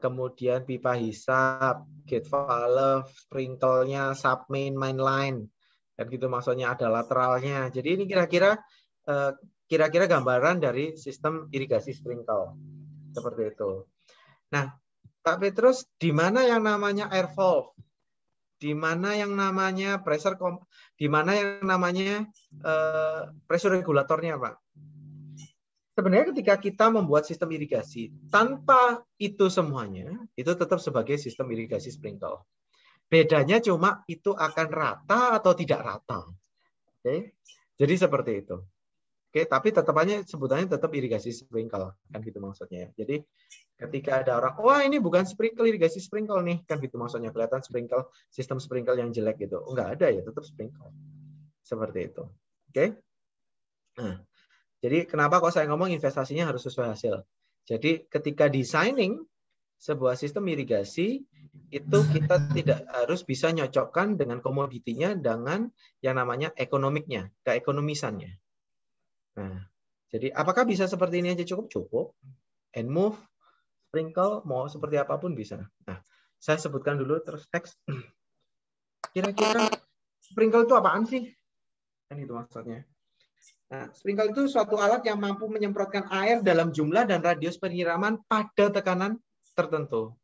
kemudian pipa hisap, gate valve, sprinkle-nya, submain, mainline, dan gitu maksudnya ada lateralnya. Jadi ini kira-kira gambaran dari sistem irigasi sprinkle seperti itu. Nah, Pak Petrus, di mana yang namanya air valve? Di mana yang namanya di mana yang namanya pressure regulatornya, Pak? Sebenarnya ketika kita membuat sistem irigasi, tanpa itu semuanya, itu tetap sebagai sistem irigasi sprinkle. Bedanya cuma itu akan rata atau tidak rata. Oke? Jadi seperti itu. Oke, tapi sebutannya tetap irigasi sprinkle, kan gitu maksudnya. Jadi ketika ada orang, wah ini bukan sprinkle, irigasi sprinkle nih, kan gitu maksudnya, kelihatan sprinkle, sistem sprinkle yang jelek gitu. Enggak ada ya, tetap sprinkle. Seperti itu. Oke? Nah, jadi kenapa kok saya ngomong investasinya harus sesuai hasil? Jadi ketika designing sebuah sistem irigasi, itu kita tidak harus bisa nyocokkan dengan komoditinya, dengan yang namanya ekonomiknya, keekonomisannya. Nah, jadi apakah bisa seperti ini aja cukup? Cukup. And move, sprinkle, mau seperti apapun bisa. Nah, saya sebutkan dulu terus teks. Kira-kira sprinkle itu apaan sih? Kan itu maksudnya. Nah, sprinkle itu suatu alat yang mampu menyemprotkan air dalam jumlah dan radius penyiraman pada tekanan tertentu.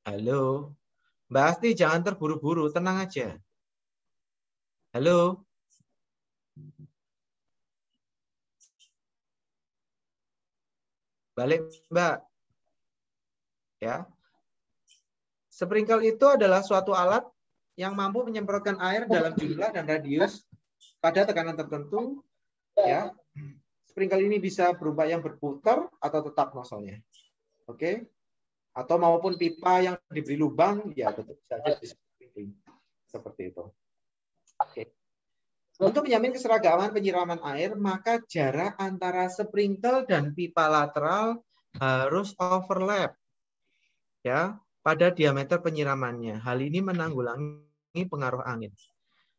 Halo, Mbak Asti, jangan terburu-buru, tenang aja. Halo. Balik, Mbak. Ya. Sprinkle itu adalah suatu alat yang mampu menyemprotkan air dalam jumlah dan radius pada tekanan tertentu Ya. Sprinkle ini bisa berupa yang berputar atau tetap nozzle-nya. Oke. Atau maupun pipa yang diberi lubang, ya tetap saja bisa sprinkling. Seperti itu. Oke. Untuk menjamin keseragaman penyiraman air, maka jarak antara sprinkle dan pipa lateral harus overlap ya pada diameter penyiramannya. Hal ini menanggulangi pengaruh angin.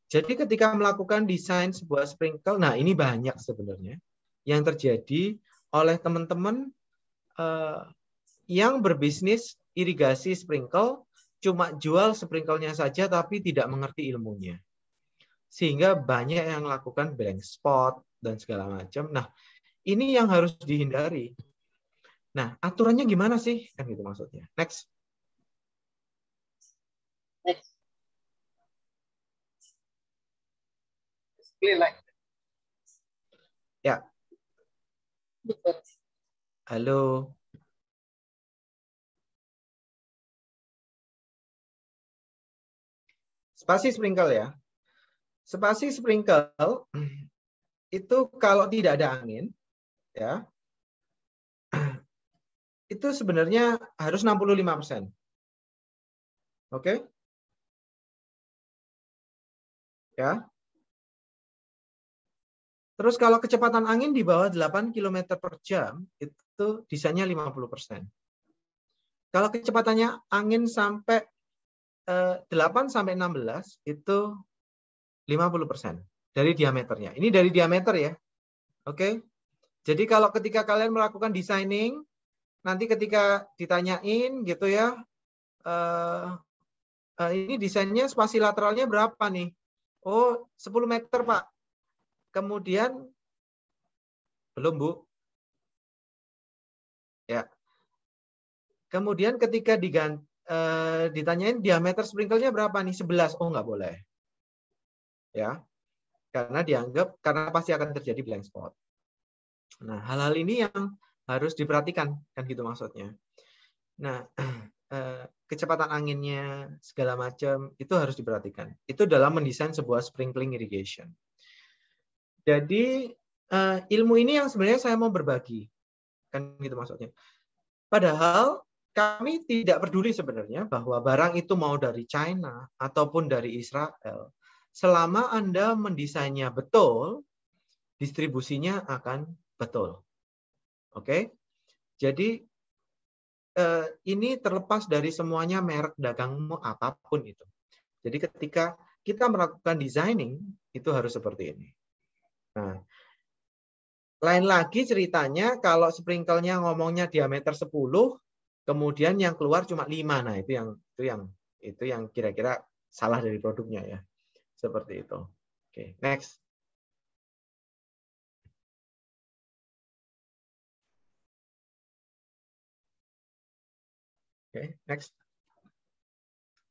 Jadi ketika melakukan desain sebuah sprinkle, nah ini banyak sebenarnya yang terjadi oleh teman-teman yang berbisnis irigasi sprinkle, cuma jual sprinklenya saja tapi tidak mengerti ilmunya. Sehingga banyak yang melakukan blank spot dan segala macam. Nah, ini yang harus dihindari. Nah, aturannya gimana sih? Kan gitu maksudnya. Next. Ya. Halo. Spasi sprinkle ya. Spasi sprinkle itu kalau tidak ada angin, ya, itu sebenarnya harus 65%. Oke? Ya. Terus kalau kecepatan angin di bawah 8 km per jam, itu desainnya 50%. Kalau kecepatannya angin sampai 8 sampai 16, itu 50% dari diameternya. Ini dari diameter ya. Oke? Jadi kalau ketika kalian melakukan designing, nanti ketika ditanyain gitu ya, ini desainnya spasi lateralnya berapa nih? Oh, 10 meter, Pak. Kemudian, belum, Bu. Ya. Kemudian ketika ditanyain diameter sprinklenya berapa nih? 11. Oh, nggak boleh. Ya. Karena dianggap, karena pasti akan terjadi blank spot. Nah, hal-hal ini yang harus diperhatikan, kan gitu maksudnya. Nah, kecepatan anginnya, segala macam, itu harus diperhatikan. Itu dalam mendesain sebuah sprinkling irrigation. Jadi, ilmu ini yang sebenarnya saya mau berbagi. Kan gitu maksudnya. Padahal, kami tidak peduli sebenarnya bahwa barang itu mau dari China ataupun dari Israel. Selama Anda mendesainnya betul, distribusinya akan betul. Oke? Jadi, ini terlepas dari semuanya merek dagangmu apapun itu. Jadi ketika kita melakukan designing, itu harus seperti ini. Nah, lain lagi ceritanya kalau sprinkle-nya ngomongnya diameter 10, kemudian yang keluar cuma 5. Nah, itu yang kira-kira salah dari produknya ya. Seperti itu. Oke, next. Oke, next.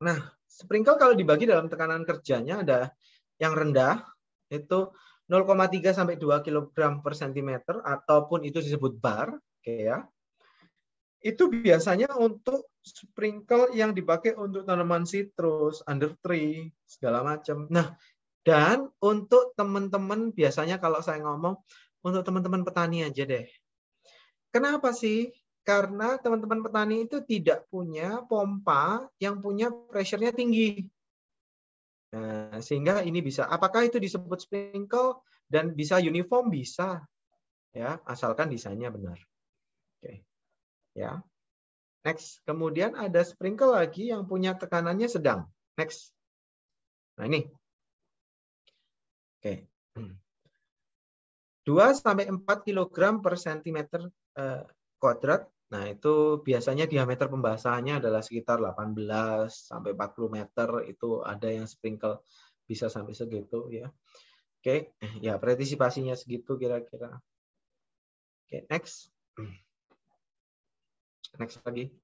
Nah, sprinkle kalau dibagi dalam tekanan kerjanya ada yang rendah, itu 0,3 sampai 2 kg per cm, ataupun itu disebut bar. Oke ya. Itu biasanya untuk sprinkle yang dipakai untuk tanaman citrus, under tree, segala macam. Nah, dan untuk teman-teman, biasanya kalau saya ngomong, untuk teman-teman petani aja deh. Kenapa sih? Karena teman-teman petani itu tidak punya pompa yang punya pressure-nya tinggi. Nah, sehingga ini bisa. Apakah itu disebut sprinkle dan bisa uniform? Bisa. Ya, asalkan desainnya benar. Oke. Ya. Next. Kemudian ada sprinkle lagi yang punya tekanannya sedang. Next. Nah, ini. Oke. 2 sampai 4 kg per cm kuadrat. Nah, itu biasanya diameter pembasahannya adalah sekitar 18 sampai 40 meter. Itu ada yang sprinkle bisa sampai segitu ya. Oke, ya partisipasinya segitu kira-kira. Oke, next. Next lagi.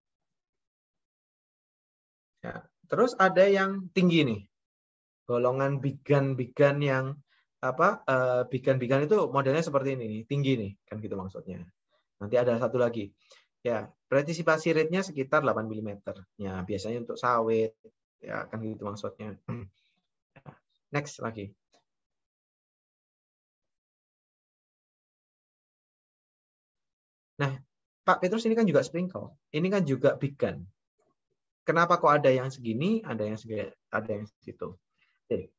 Ya, terus ada yang tinggi nih. Golongan bigan-bigan yang bigan-bigan itu modelnya seperti ini nih, tinggi nih, kan gitu maksudnya. Nanti ada satu lagi. Ya, partisipasi rate-nya sekitar 8 mm. Ya, biasanya untuk sawit, ya kan gitu maksudnya. Next lagi. Nah, Pak Petrus ini kan juga sprinkle. Ini kan juga beacon. Kenapa kok ada yang segini, ada yang segitu. Oke.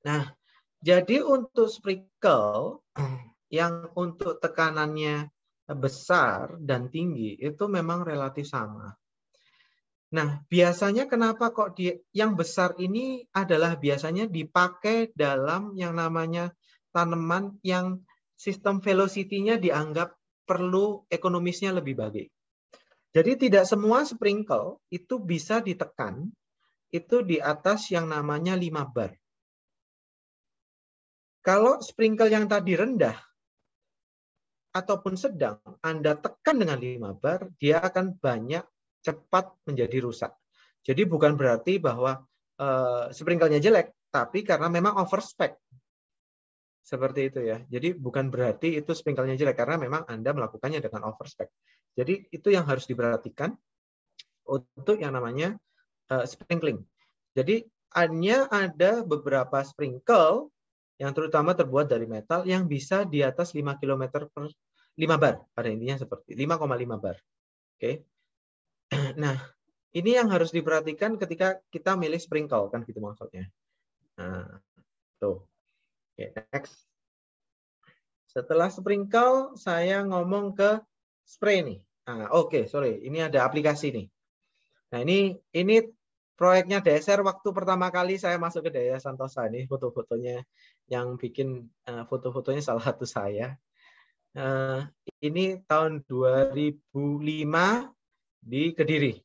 Nah, jadi untuk sprinkle yang untuk tekanannya besar dan tinggi itu memang relatif sama. Nah, biasanya kenapa kok yang besar ini adalah biasanya dipakai dalam yang namanya tanaman yang sistem velocity-nya dianggap perlu ekonomisnya lebih baik. Jadi tidak semua sprinkle itu bisa ditekan itu di atas yang namanya 5 bar. Kalau sprinkle yang tadi rendah ataupun sedang Anda tekan dengan 5 bar, dia akan banyak cepat menjadi rusak. Jadi bukan berarti bahwa sprinkle-nya jelek, tapi karena memang overspec. Seperti itu ya. Jadi bukan berarti itu sprinkle-nya jelek, karena memang Anda melakukannya dengan overspec. Jadi itu yang harus diperhatikan untuk yang namanya sprinkling. Jadi hanya ada beberapa sprinkle yang terutama terbuat dari metal yang bisa di atas 5 km per 5 bar. Pada intinya seperti 5,5 bar. Oke. Nah, ini yang harus diperhatikan ketika kita milih sprinkle, kan gitu maksudnya. Nah, tuh. Oke, next. Setelah sprinkle, saya ngomong ke spray nih. Nah, oke, sorry. Ini ada aplikasi nih. Nah, ini proyeknya DSR waktu pertama kali saya masuk ke Daya Santosa. Ini foto-fotonya yang bikin foto-fotonya salah satu saya. Ini tahun 2005 di Kediri.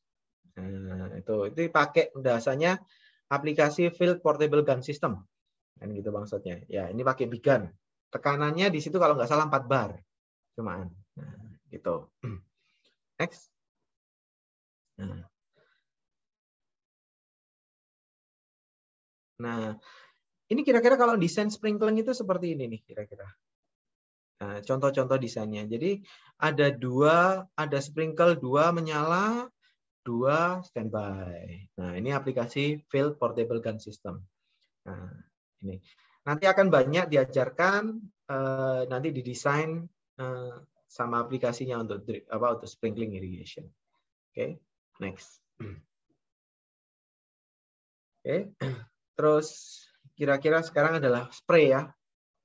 Nah, itu pakai dasarnya aplikasi Field Portable Gun System. Kan gitu maksudnya. Ya, ini pakai big gun. Tekanannya di situ kalau nggak salah 4 bar. Cumaan. Nah, gitu. Next. Nah, ini kira-kira kalau desain sprinkling itu seperti ini nih kira-kira. Nah, contoh-contoh desainnya. Jadi ada sprinkle 2 menyala, 2 standby. Nah, ini aplikasi Field Portable Gun System. Nah, ini nanti akan banyak diajarkan nanti didesain sama aplikasinya untuk sprinkling irrigation. Oke, next. Oke, terus kira-kira sekarang adalah spray ya.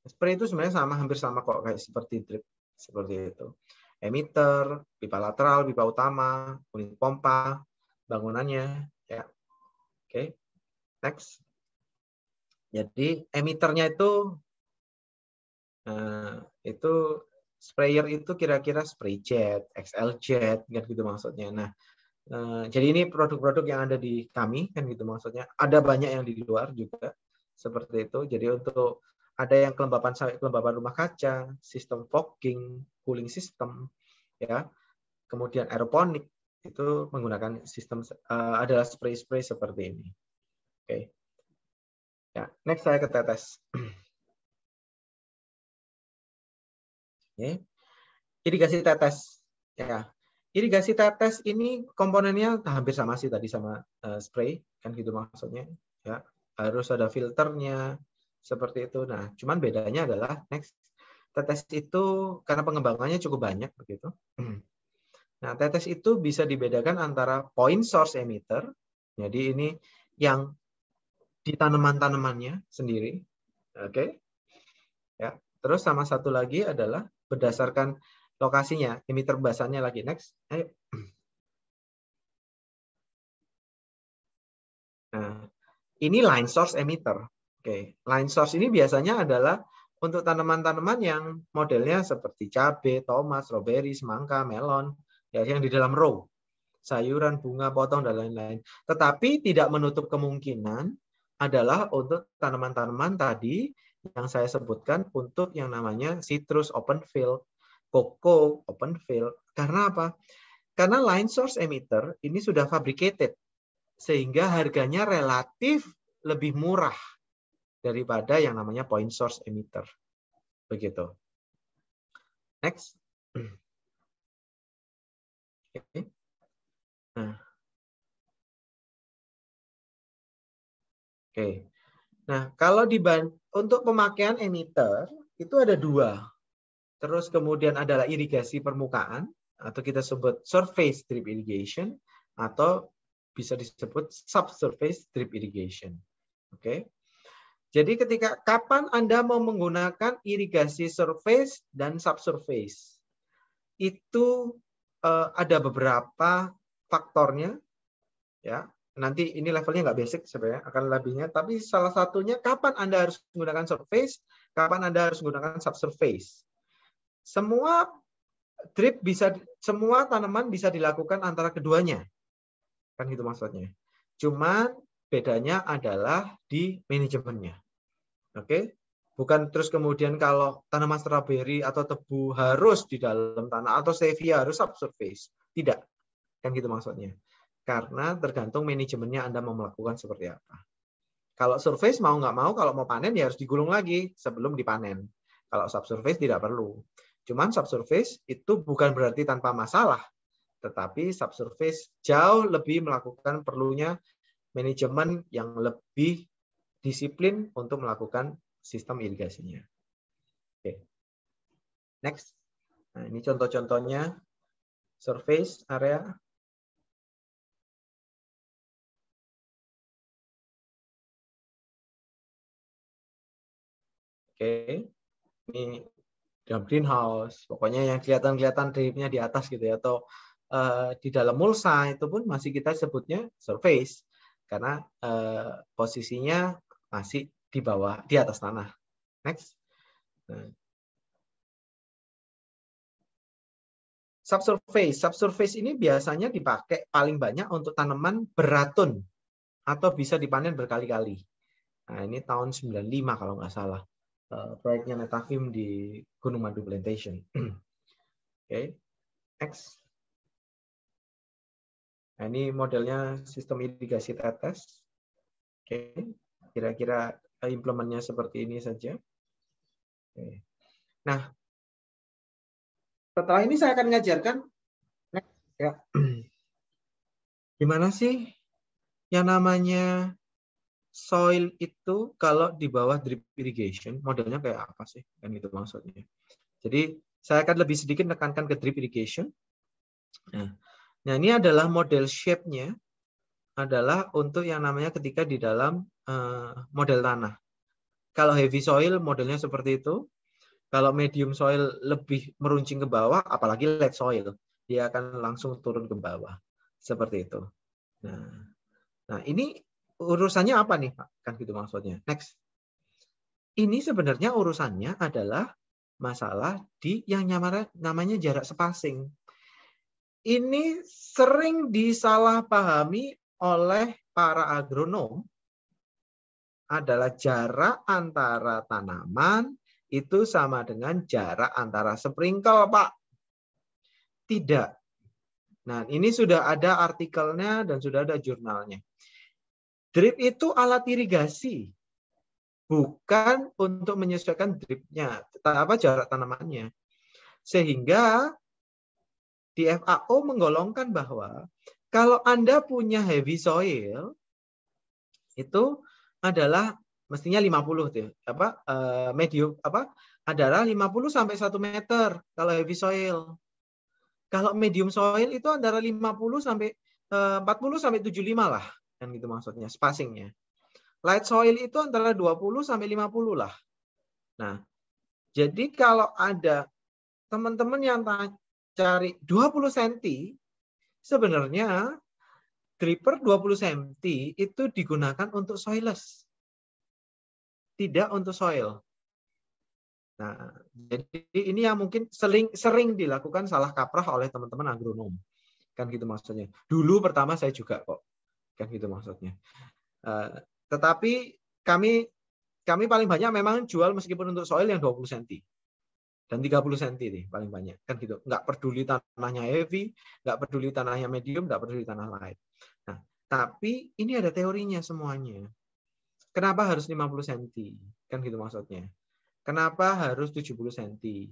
Spray itu sebenarnya hampir sama kok kayak seperti drip, seperti itu. Emitter, pipa lateral, pipa utama, unit pompa, bangunannya, ya. Oke, next. Jadi emitternya itu sprayer itu kira-kira spray jet, XL jet, kan gitu maksudnya. Nah, jadi ini produk-produk yang ada di kami, kan gitu maksudnya. Ada banyak yang di luar juga seperti itu. Jadi untuk ada yang kelembapan rumah kaca, sistem fogging, cooling system, ya. Kemudian aeroponik itu menggunakan sistem adalah spray-spray seperti ini. Oke. Ya, next saya ke tetes. Oke. Irigasi tetes. Ya. Irigasi tetes ini komponennya hampir sama sih tadi sama spray, kan gitu maksudnya. Ya, harus ada filternya seperti itu. Nah, cuman bedanya adalah next tetes itu karena pengembangannya cukup banyak begitu. Nah, tetes itu bisa dibedakan antara point source emitter. Jadi ini yang di tanaman-tanamannya sendiri. Oke. Ya. Terus sama satu lagi adalah berdasarkan lokasinya, emitter basannya lagi. Next. Ayo. Nah, ini line source emitter. Oke, line source ini biasanya adalah untuk tanaman-tanaman yang modelnya seperti cabai, tomat, strawberry, semangka, melon, ya yang di dalam row, sayuran, bunga, potong dan lain-lain. Tetapi tidak menutup kemungkinan adalah untuk tanaman-tanaman tadi yang saya sebutkan untuk yang namanya citrus open field, koko open field. Karena apa? Karena line source emitter ini sudah fabricated sehingga harganya relatif lebih murah daripada yang namanya point source emitter. Begitu. Next. Okay. Nah. Oke. Nah, kalau untuk pemakaian emitter itu ada 2. Terus kemudian adalah irigasi permukaan, atau kita sebut surface drip irrigation, atau bisa disebut subsurface drip irrigation. Oke. Jadi kapan Anda mau menggunakan irigasi surface dan subsurface? Itu ada beberapa faktornya, ya. Nanti ini levelnya nggak basic sebenarnya, akan lebihnya. Tapi salah satunya kapan Anda harus menggunakan surface, kapan Anda harus menggunakan subsurface. Semua tanaman bisa dilakukan antara keduanya, kan gitu maksudnya. Cuman bedanya adalah di manajemennya. Oke, bukan terus kemudian kalau tanaman stroberi atau tebu harus di dalam tanah atau stevia harus subsurface. Tidak, kan gitu maksudnya. Karena tergantung manajemennya Anda mau melakukan seperti apa. Kalau surface mau nggak mau, kalau mau panen ya harus digulung lagi sebelum dipanen. Kalau subsurface tidak perlu. Cuman subsurface itu bukan berarti tanpa masalah, tetapi subsurface jauh lebih melakukan perlunya manajemen yang lebih disiplin untuk melakukan sistem irigasinya. Oke. Next. Nah, ini contoh-contohnya surface area. Oke. Ini dalam greenhouse, pokoknya yang kelihatan dripnya di atas gitu ya, atau di dalam mulsa itu pun masih kita sebutnya surface karena posisinya masih di bawah, di atas tanah. Next. Nah. Subsurface ini biasanya dipakai paling banyak untuk tanaman beratun atau bisa dipanen berkali-kali. Nah, ini tahun 95 kalau nggak salah. Proyeknya Metafim di Gunung Madu Plantation. Oke. Next. Nah, ini modelnya sistem irigasi tetes. Oke. Kira-kira implementnya seperti ini saja. Oke. Nah, setelah ini saya akan mengajarkan ya, gimana sih yang namanya soil itu kalau di bawah drip irrigation, modelnya kayak apa sih? Kan itu maksudnya. Jadi saya akan lebih sedikit menekankan ke drip irrigation. Nah, ini adalah model shape-nya adalah untuk yang namanya ketika di dalam model tanah. Kalau heavy soil modelnya seperti itu. Kalau medium soil lebih meruncing ke bawah, apalagi light soil, dia akan langsung turun ke bawah. Seperti itu. Nah ini urusannya apa nih, Pak? Kan gitu maksudnya. Next. Ini sebenarnya urusannya adalah masalah di yang namanya jarak spacing. Ini sering disalahpahami oleh para agronom adalah jarak antara tanaman itu sama dengan jarak antara sprinkle, Pak. Tidak. Nah, ini sudah ada artikelnya dan sudah ada jurnalnya. Drip itu alat irigasi, bukan untuk menyesuaikan dripnya, jarak tanamannya. Sehingga di FAO menggolongkan bahwa kalau Anda punya heavy soil, itu adalah mestinya 50 tuh. Medium adalah 50 sampai 1 meter kalau heavy soil. Kalau medium soil itu antara 50 sampai 40 sampai 75 lah, kan gitu maksudnya spacingnya. Light soil itu antara 20 sampai 50 lah. Nah, jadi kalau ada teman-teman yang cari 20 cm, sebenarnya dripper 20 cm itu digunakan untuk soilless. Tidak untuk soil. Nah, jadi ini yang mungkin sering dilakukan salah kaprah oleh teman-teman agronom. Kan gitu maksudnya. Dulu pertama saya juga kok. Kan gitu maksudnya. Tetapi kami paling banyak memang jual meskipun untuk soil yang 20 cm. Dan 30 cm nih paling banyak. Kan gitu. Nggak peduli tanahnya heavy, nggak peduli tanahnya medium, nggak peduli tanah light. Nah, tapi ini ada teorinya semuanya. Kenapa harus 50 cm? Kan gitu maksudnya. Kenapa harus 70 cm?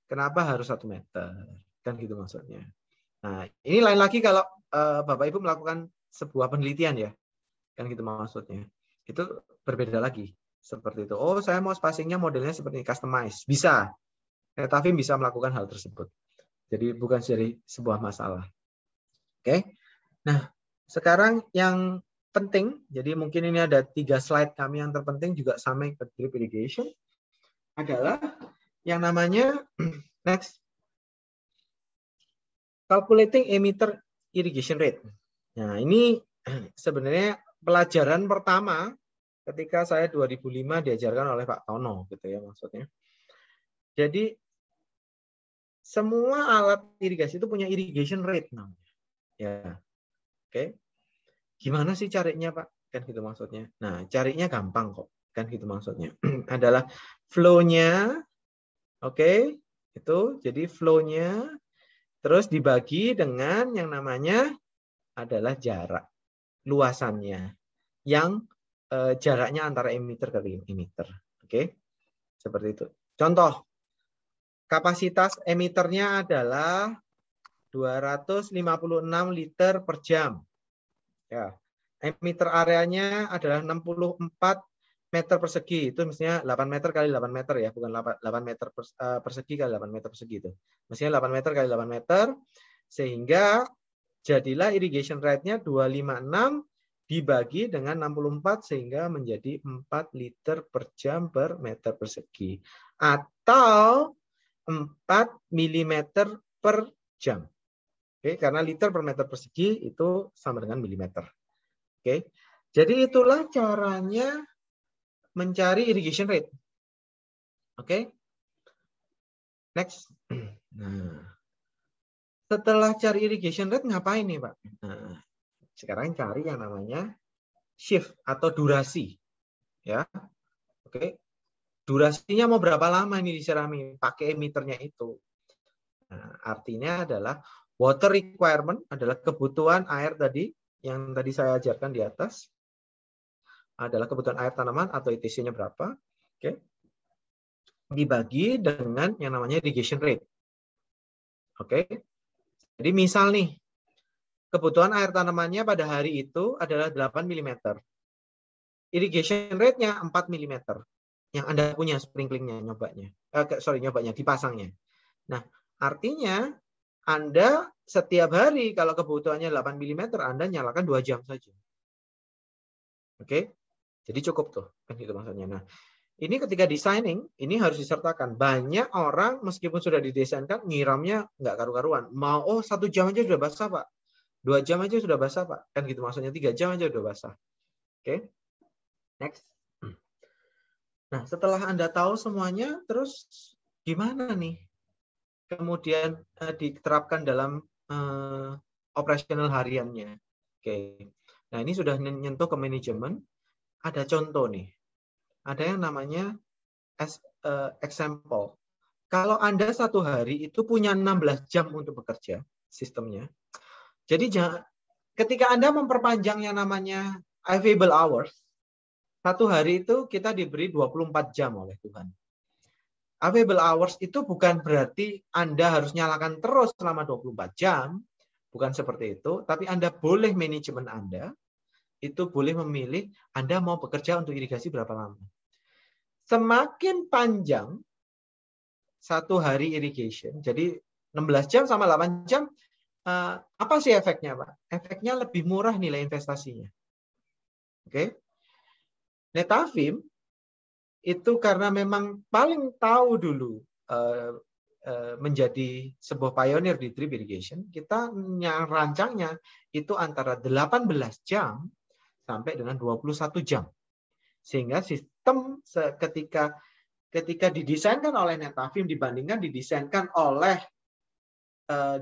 Kenapa harus 1 meter? Kan gitu maksudnya. Nah, ini lain lagi kalau Bapak Ibu melakukan sebuah penelitian ya. Kan gitu maksudnya. Itu berbeda lagi. Seperti itu. Oh, saya mau spacingnya modelnya seperti ini, customize. Bisa. Netafim bisa melakukan hal tersebut. Jadi bukan jadi sebuah masalah. Oke. Nah, sekarang yang penting, jadi mungkin ini ada 3 slide kami yang terpenting juga sama ke drip irrigation, adalah yang namanya next calculating emitter irrigation rate. Nah, ini sebenarnya pelajaran pertama ketika saya 2005 diajarkan oleh Pak Tono gitu ya maksudnya. Jadi semua alat irigasi itu punya irrigation rate namanya. Ya. Oke. Gimana sih carinya, Pak? Kan gitu maksudnya. Nah, carinya gampang kok. Kan gitu maksudnya. Adalah flow-nya, oke, itu jadi flow-nya terus dibagi dengan yang namanya adalah jarak, luasannya, yang jaraknya antara emitter ke emitter. Oke, seperti itu. Contoh, kapasitas emiternya adalah 256 liter per jam. Ya, emitter areanya adalah 64 meter persegi. Itu mestinya 8 meter kali 8 meter ya, bukan 8 meter persegi kali 8 meter persegi itu. Mestinya 8 meter kali 8 meter, sehingga jadilah irrigation rate-nya 256 dibagi dengan 64 sehingga menjadi 4 liter per jam per meter persegi. Atau 4 milimeter per jam. Oke, karena liter per meter persegi itu sama dengan milimeter. Oke, jadi itulah caranya mencari irrigation rate. Oke, next. Nah, setelah cari irrigation rate ngapain nih, Pak? Nah, sekarang cari yang namanya shift atau durasi. Ya, oke. Durasinya mau berapa lama ini disirami pakai emiternya itu. Nah, artinya adalah water requirement adalah kebutuhan air tadi yang tadi saya ajarkan di atas. Adalah kebutuhan air tanaman atau ETC-nya berapa. Oke. Dibagi dengan yang namanya irrigation rate. Oke. Jadi misal nih, kebutuhan air tanamannya pada hari itu adalah 8 mm. Irrigation rate-nya 4 mm. Yang Anda punya sprinklingnya, nyobanya, dipasangnya. Nah, artinya Anda setiap hari kalau kebutuhannya 8 mm, Anda nyalakan 2 jam saja. Oke? Jadi cukup tuh, kan gitu maksudnya. Nah, ini ketika designing, ini harus disertakan. Banyak orang meskipun sudah didesainkan, nyiramnya nggak karu-karuan. Mau, 1 jam aja sudah basah, Pak. 2 jam aja sudah basah, Pak. Kan gitu maksudnya, 3 jam aja sudah basah. Oke? Next. Nah, setelah Anda tahu semuanya, terus gimana nih? Kemudian diterapkan dalam operasional hariannya. Oke. Nah, ini sudah menyentuh ke manajemen. Ada contoh nih. Ada yang namanya example. Kalau Anda 1 hari itu punya 16 jam untuk bekerja, sistemnya. Jadi ketika Anda memperpanjang yang namanya available hours, 1 hari itu kita diberi 24 jam oleh Tuhan. Available hours itu bukan berarti Anda harus nyalakan terus selama 24 jam. Bukan seperti itu. Tapi Anda boleh, manajemen Anda itu boleh memilih Anda mau bekerja untuk irigasi berapa lama. Semakin panjang 1 hari irrigation, jadi 16 jam sama 8 jam, apa sih efeknya, Pak? Efeknya lebih murah nilai investasinya. Oke? Netafim itu karena memang paling tahu dulu menjadi sebuah pionir di drip irrigation, kita rancangnya itu antara 18 jam sampai dengan 21 jam. Sehingga sistem ketika didesainkan oleh Netafim dibandingkan didesainkan oleh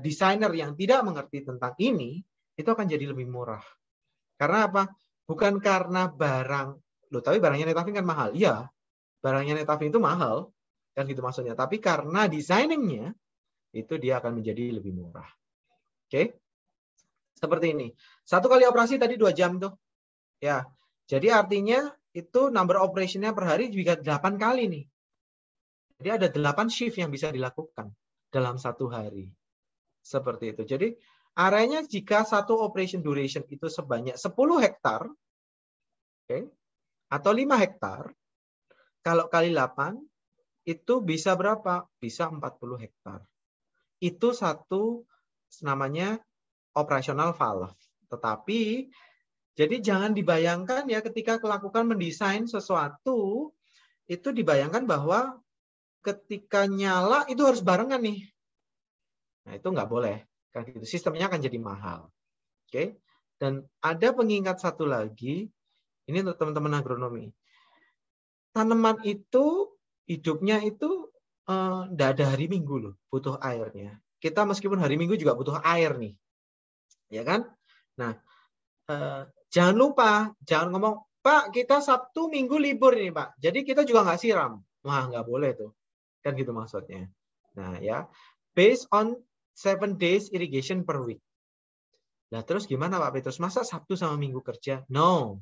desainer yang tidak mengerti tentang ini, itu akan jadi lebih murah. Karena apa? Bukan karena barang, tapi barangnya Netafim kan mahal. Iya, barangnya Netafim itu mahal, kan gitu maksudnya. Tapi karena desainingnya, itu dia akan menjadi lebih murah. Oke? Seperti ini. 1 kali operasi tadi 2 jam tuh. Ya, jadi artinya itu number operation-nya per hari juga 8 kali nih. Jadi ada 8 shift yang bisa dilakukan dalam 1 hari. Seperti itu. Jadi areanya jika 1 operation duration itu sebanyak 10 hektar, okay, atau 5 hektar, kalau kali 8, itu bisa berapa? Bisa 40 hektar. Itu satu namanya operasional valve. Tetapi jadi jangan dibayangkan ya ketika melakukan mendesain sesuatu itu dibayangkan bahwa ketika nyala itu harus barengan nih. Nah, itu nggak boleh. Kan gitu. Sistemnya akan jadi mahal. Oke. Dan ada pengingat satu lagi, ini untuk teman-teman agronomi. Tanaman itu hidupnya itu nggak ada hari Minggu loh, butuh airnya. Kita meskipun hari Minggu juga butuh air nih. Ya kan? Nah, jangan lupa, jangan ngomong, Pak, kita Sabtu Minggu libur ini, Pak. Jadi kita juga nggak siram. Wah, nggak boleh tuh. Kan gitu maksudnya. Nah, ya. Based on 7 days irrigation per week. Nah, terus gimana Pak Petrus? Masa Sabtu sama Minggu kerja? No.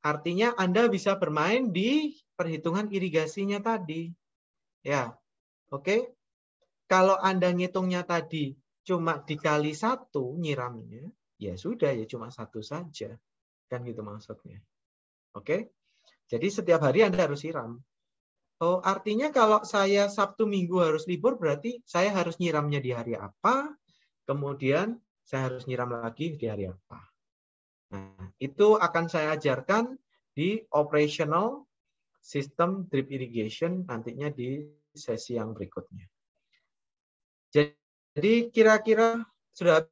Artinya Anda bisa bermain di perhitungan irigasinya tadi. Ya, oke. Kalau Anda ngitungnya tadi cuma dikali 1 nyiramnya, ya sudah, ya cuma 1 saja. Kan gitu maksudnya. Oke. Jadi setiap hari Anda harus siram. Oh, artinya kalau saya Sabtu Minggu harus libur, berarti saya harus nyiramnya di hari apa, kemudian saya harus nyiram lagi di hari apa. Nah, itu akan saya ajarkan di operational system drip irrigation nantinya di sesi yang berikutnya. Jadi kira-kira sudah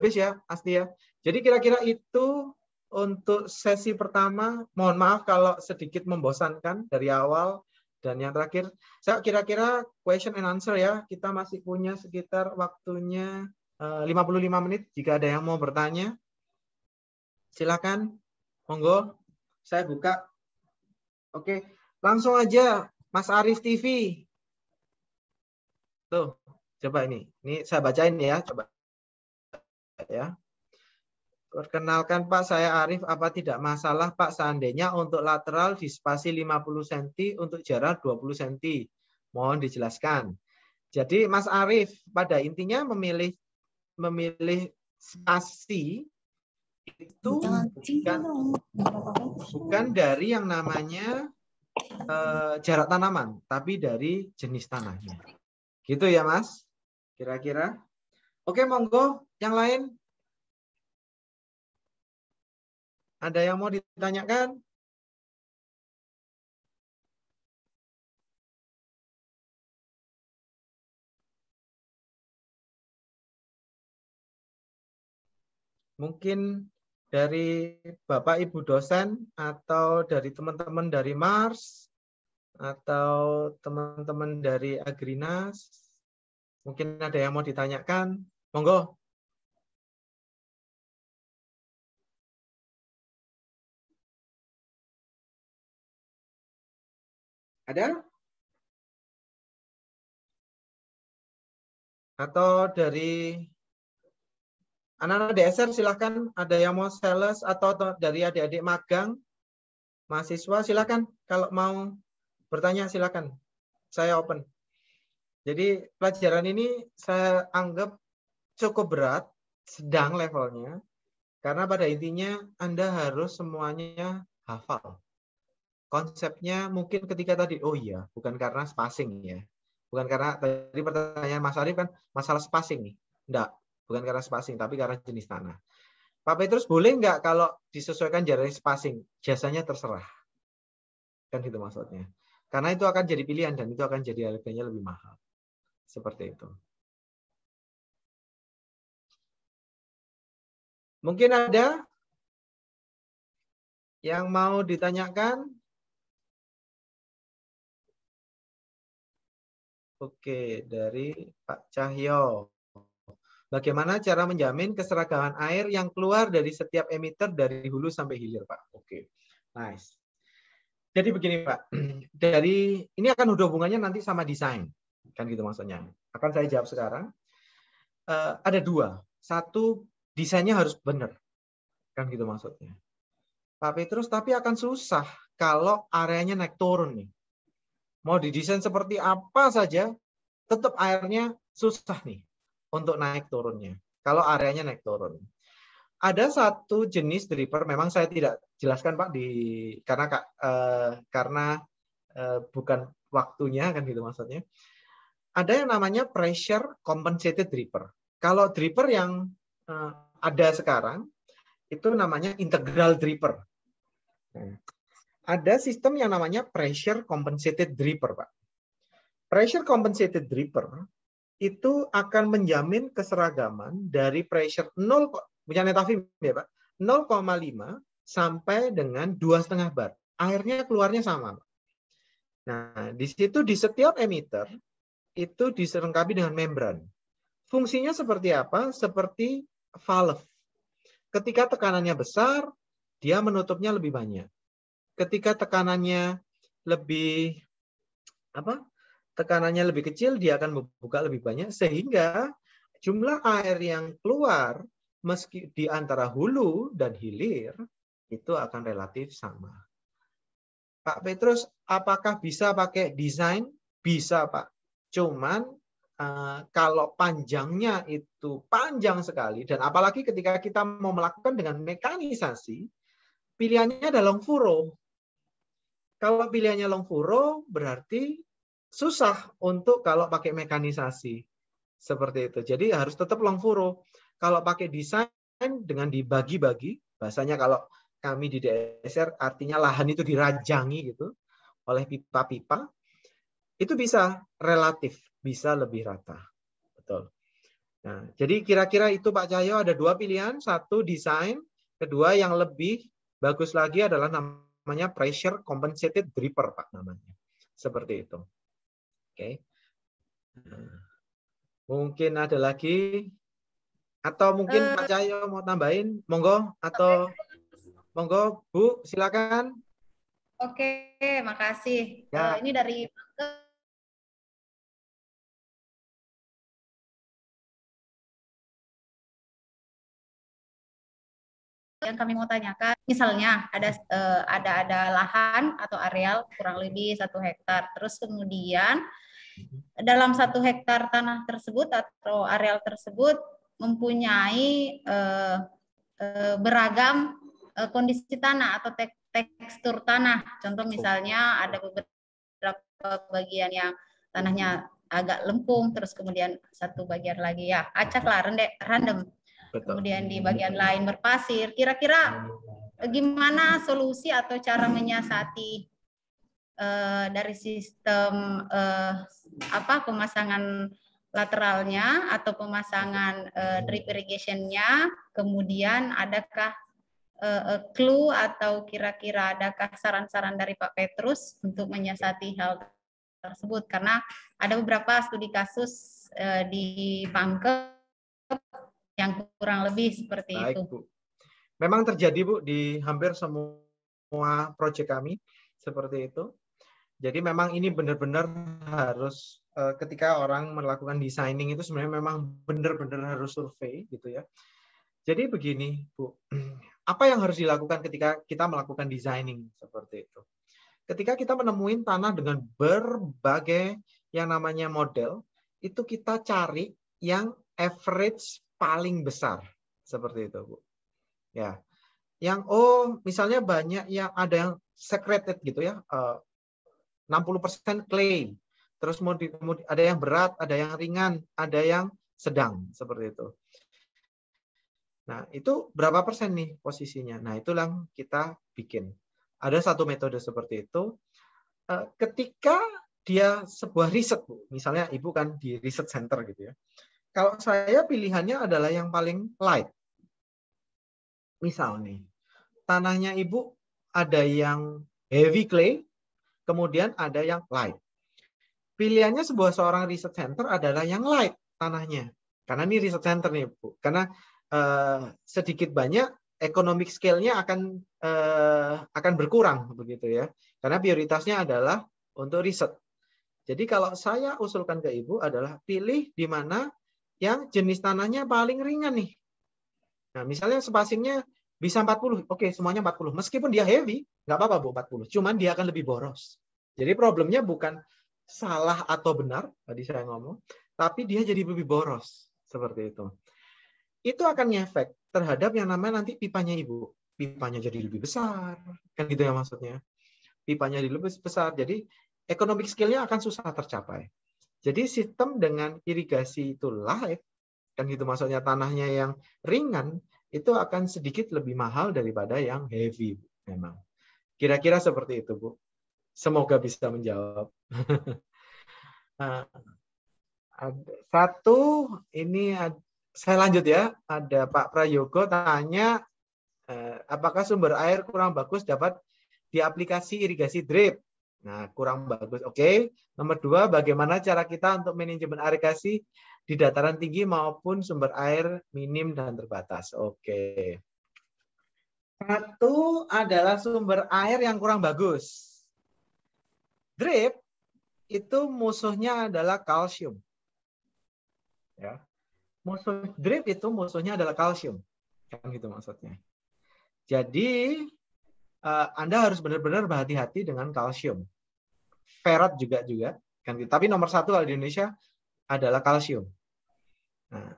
habis ya, Asti ya. Jadi kira-kira itu untuk sesi pertama. Mohon maaf kalau sedikit membosankan dari awal. Dan yang terakhir, saya kira-kira question and answer ya. Kita masih punya sekitar waktunya 55 menit. Jika ada yang mau bertanya, silakan. Monggo, saya buka. Oke, langsung aja Mas Arif TV. Tuh, coba ini. Ini saya bacain ya, coba. Ya. Perkenalkan Pak, saya Arif. Apa tidak masalah Pak seandainya untuk lateral di spasi 50 cm untuk jarak 20 cm? Mohon dijelaskan. Jadi Mas Arif pada intinya memilih spasi itu bukan dari yang namanya jarak tanaman, tapi dari jenis tanahnya. Gitu ya Mas? Kira-kira? Oke, monggo. Yang lain? Ada yang mau ditanyakan? Mungkin dari Bapak Ibu dosen atau dari teman-teman dari Mars atau teman-teman dari Agrinas. Mungkin ada yang mau ditanyakan. Monggo. Ada? Atau dari anak-anak DSR silakan, ada yang mau sales atau dari adik-adik magang, mahasiswa silakan. Kalau mau bertanya silakan. Saya open. Jadi pelajaran ini saya anggap cukup berat, sedang levelnya. Karena pada intinya Anda harus semuanya hafal. Konsepnya mungkin ketika tadi, oh iya, bukan karena spacing ya. Bukan karena tadi pertanyaan Mas Arif kan masalah spacing nih. Enggak, bukan karena spacing, tapi karena jenis tanah. Pak Petrus boleh nggak kalau disesuaikan jarak spacing? Jasanya terserah. Kan gitu maksudnya. Karena itu akan jadi pilihan dan itu akan jadi harganya lebih mahal. Seperti itu. Mungkin ada yang mau ditanyakan? Oke, dari Pak Cahyo. Bagaimana cara menjamin keseragaman air yang keluar dari setiap emitter dari hulu sampai hilir, Pak? Oke, nice. Jadi begini, Pak. Dari ini akan ada hubungannya nanti sama desain, kan gitu maksudnya. Akan saya jawab sekarang. Ada dua. Satu, desainnya harus benar, kan gitu maksudnya. Pak Petrus, tapi akan susah kalau areanya naik turun nih. Mau didesain seperti apa saja, tetap airnya susah nih untuk naik turunnya. Kalau areanya naik turun. Ada satu jenis dripper, memang saya tidak jelaskan Pak karena bukan waktunya kan gitu maksudnya. Ada yang namanya pressure compensated dripper. Kalau dripper yang ada sekarang itu namanya integral dripper. Ada sistem yang namanya pressure compensated dripper, Pak. Pressure compensated dripper itu akan menjamin keseragaman dari pressure 0, punya Netafim ya Pak, 0,5 sampai dengan 2,5 bar. Airnya keluarnya sama. Nah, di situ di setiap emitter itu dilengkapi dengan membran. Fungsinya seperti apa? Seperti valve. Ketika tekanannya besar, dia menutupnya lebih banyak. Ketika tekanannya lebih tekanannya lebih kecil, dia akan membuka lebih banyak sehingga jumlah air yang keluar meski di antara hulu dan hilir itu akan relatif sama. Pak Petrus, apakah bisa pakai desain? Bisa, Pak. Cuman kalau panjangnya itu panjang sekali, dan apalagi ketika kita mau melakukan dengan mekanisasi, pilihannya ada long furrow. Kalau pilihannya long furrow, berarti susah untuk kalau pakai mekanisasi. Seperti itu. Jadi harus tetap long furrow. Kalau pakai desain dengan dibagi-bagi, bahasanya kalau kami di DSR artinya lahan itu dirajangi gitu oleh pipa-pipa, itu bisa relatif, bisa lebih rata. Betul. Nah, jadi kira-kira itu Pak Cahyo ada dua pilihan, satu desain, kedua yang lebih bagus lagi adalah namanya pressure compensated dripper Pak namanya. Seperti itu. Oke. Nah, mungkin ada lagi atau mungkin Pak Cahyo mau tambahin, monggo atau monggo Bu, silakan. Oke, makasih. Ya. Ini dari yang kami mau tanyakan, misalnya ada lahan atau areal kurang lebih 1 hektar, terus kemudian dalam 1 hektar tanah tersebut atau areal tersebut mempunyai beragam kondisi tanah atau tekstur tanah. Contoh misalnya ada beberapa bagian yang tanahnya agak lempung, terus kemudian satu bagian lagi ya acak lah, random. Betul. Kemudian di bagian lain berpasir. Kira-kira gimana solusi atau cara menyiasati dari sistem pemasangan lateralnya atau pemasangan drip irrigation-nya, kemudian adakah clue atau kira-kira adakah saran-saran dari Pak Petrus untuk menyiasati hal tersebut, karena ada beberapa studi kasus di Pangkep yang kurang lebih seperti Baik, itu. Bu. Memang terjadi Bu di hampir semua proyek kami seperti itu. Jadi memang ini benar-benar harus ketika orang melakukan designing itu sebenarnya memang benar-benar harus survei gitu ya. Jadi begini, Bu. Apa yang harus dilakukan ketika kita melakukan designing seperti itu? Ketika kita menemukan tanah dengan berbagai yang namanya model, itu kita cari yang average paling besar seperti itu, Bu. Ya. Yang misalnya banyak yang ada yang secreted gitu ya. 60% clay. Terus ada yang berat, ada yang ringan, ada yang sedang seperti itu. Nah, itu berapa persen nih posisinya? Nah, itulah yang kita bikin. Ada satu metode seperti itu. Ketika dia sebuah riset, Bu. Misalnya Ibu kan di research center gitu ya. Kalau saya pilihannya adalah yang paling light. Misal nih, tanahnya Ibu ada yang heavy clay, kemudian ada yang light. Pilihannya seorang research center adalah yang light tanahnya. Karena ini research center nih, Bu. Karena sedikit banyak economic scale-nya akan berkurang begitu ya. Karena prioritasnya adalah untuk riset. Jadi kalau saya usulkan ke Ibu adalah pilih di mana yang jenis tanahnya paling ringan nih. Nah, misalnya spacing-nya bisa 40. Oke, semuanya 40. Meskipun dia heavy, nggak apa-apa Bu 40. Cuman dia akan lebih boros. Jadi problemnya bukan salah atau benar, tadi saya ngomong, tapi dia jadi lebih boros. Seperti itu. Itu akan ngefek terhadap yang namanya nanti pipanya Ibu. Pipanya jadi lebih besar. Kan gitu ya maksudnya. Pipanya jadi lebih besar. Jadi economic skill-nya akan susah tercapai. Jadi sistem dengan irigasi itu light, kan gitu maksudnya tanahnya yang ringan, itu akan sedikit lebih mahal daripada yang heavy memang. Kira-kira seperti itu, Bu. Semoga bisa menjawab. Satu, ini saya lanjut ya. Ada Pak Prayogo tanya, apakah sumber air kurang bagus dapat di aplikasi irigasi drip? Nah, kurang bagus. Oke. Nomor 2, bagaimana cara kita untuk manajemen irigasi di dataran tinggi maupun sumber air minim dan terbatas? Oke. Satu adalah sumber air yang kurang bagus. Drip itu musuhnya adalah kalsium. Ya. Musuh drip itu musuhnya adalah kalsium. Kan gitu maksudnya. Jadi Anda harus benar-benar berhati-hati dengan kalsium. Ferot juga kan gitu. Tapi nomor 1 kalau di Indonesia adalah kalsium. Nah,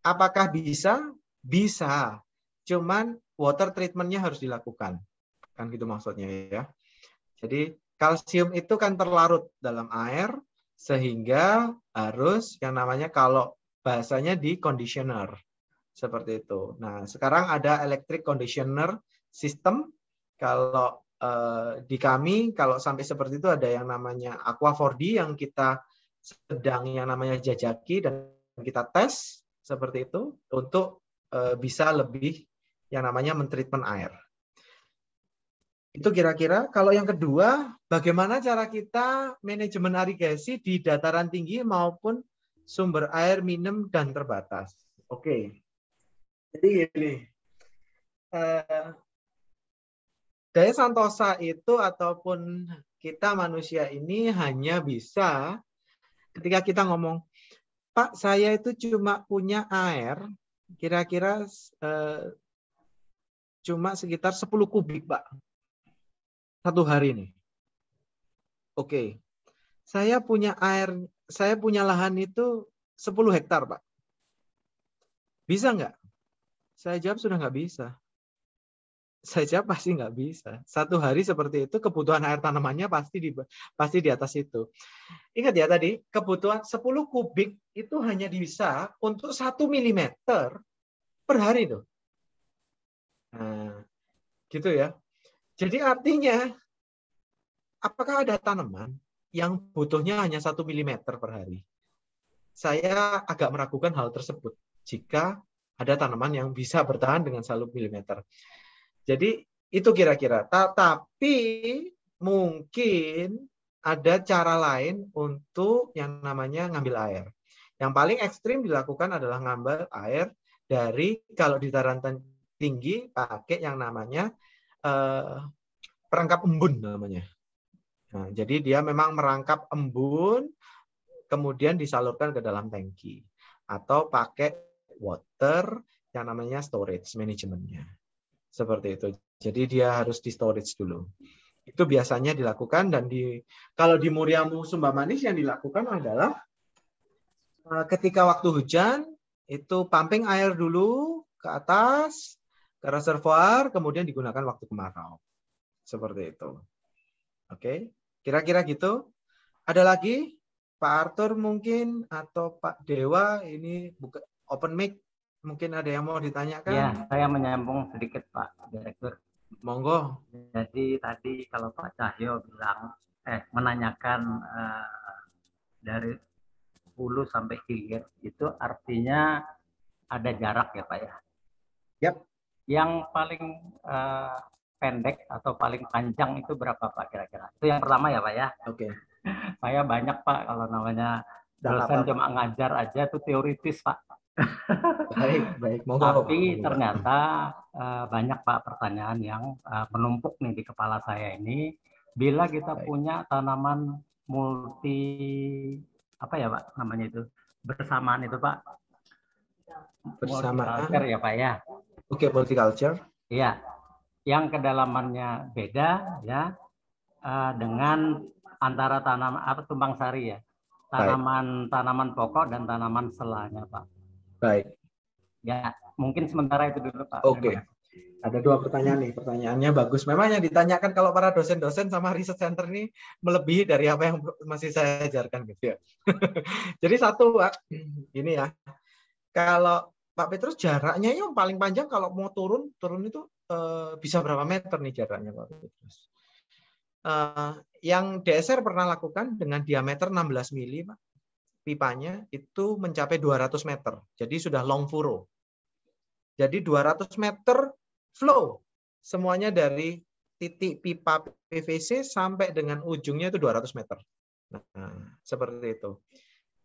apakah bisa? Bisa. Cuman water treatment-nya harus dilakukan. Kan gitu maksudnya ya. Jadi kalsium itu kan terlarut dalam air sehingga harus yang namanya kalau bahasanya di conditioner. Seperti itu. Nah, sekarang ada electric conditioner system. Kalau di kami, kalau sampai seperti itu ada yang namanya Aqua 4D yang kita sedang yang namanya jajaki dan kita tes seperti itu untuk bisa lebih yang namanya mentreatment air. Itu kira-kira. Kalau yang kedua, bagaimana cara kita manajemen irigasi di dataran tinggi maupun sumber air minim dan terbatas. Oke. Jadi gini, daya santosa itu ataupun kita manusia ini hanya bisa ketika kita ngomong, Pak, saya itu cuma punya air, kira-kira cuma sekitar 10 kubik, Pak. Satu hari ini. Oke. Saya punya air, saya punya lahan itu 10 hektar, Pak. Bisa nggak? Saya jawab sudah nggak bisa. Saya jawab pasti nggak bisa. Satu hari seperti itu, kebutuhan air tanamannya pasti di atas itu. Ingat ya tadi, kebutuhan 10 kubik itu hanya bisa untuk 1 milimeter per hari tuh. Nah, gitu ya. Jadi artinya, apakah ada tanaman yang butuhnya hanya 1 milimeter per hari? Saya agak meragukan hal tersebut. Jika ada tanaman yang bisa bertahan dengan 1 milimeter. Jadi itu kira-kira. Tapi mungkin ada cara lain untuk yang namanya ngambil air. Yang paling ekstrim dilakukan adalah ngambil air dari kalau di dataran tinggi pakai yang namanya perangkap embun namanya. Nah, jadi dia memang merangkap embun kemudian disalurkan ke dalam tangki atau pakai water yang namanya storage manajemennya. Seperti itu. Jadi dia harus di storage dulu. Itu biasanya dilakukan dan kalau di Muriamu Sumba Manis yang dilakukan adalah ketika waktu hujan itu pumping air dulu ke atas ke reservoir kemudian digunakan waktu kemarau. Seperti itu. Oke, kira-kira gitu. Ada lagi Pak Arthur mungkin atau Pak Dewa ini buka open mic. Mungkin ada yang mau ditanyakan? Ya, saya menyambung sedikit Pak Direktur. Monggo. Jadi tadi kalau Pak Cahyo bilang, menanyakan dari hulu sampai hilir, itu artinya ada jarak ya Pak ya? Yap. Yang paling pendek atau paling panjang itu berapa Pak kira-kira? Itu yang pertama ya Pak ya? Oke. Saya banyak Pak kalau namanya dosen cuma ngajar aja itu teoritis Pak. Baik. Tapi ternyata banyak Pak pertanyaan yang menumpuk nih di kepala saya ini. Bila kita punya tanaman multi apa ya Pak namanya itu bersamaan itu Pak? Bersamaan ya Pak ya. Oke, multiculture. Iya. Yang kedalamannya beda ya dengan antara tanaman tumpang sari ya. Tanaman pokok dan tanaman selanya Pak. Baik. Ya, mungkin sementara itu dulu Pak. Oke. Ada 2 pertanyaan nih. Pertanyaannya bagus. Memang yang ditanyakan kalau para dosen-dosen sama research center ini melebihi dari apa yang masih saya ajarkan gitu ya. Jadi satu, Pak, ini ya. Kalau Pak Petrus jaraknya yang paling panjang kalau mau turun itu bisa berapa meter nih jaraknya Pak Petrus? Yang DSR pernah lakukan dengan diameter 16 mili, Pak, pipanya itu mencapai 200 meter. Jadi sudah long furrow. Jadi 200 meter flow. Semuanya dari titik pipa PVC sampai dengan ujungnya itu 200 meter. Nah, seperti itu.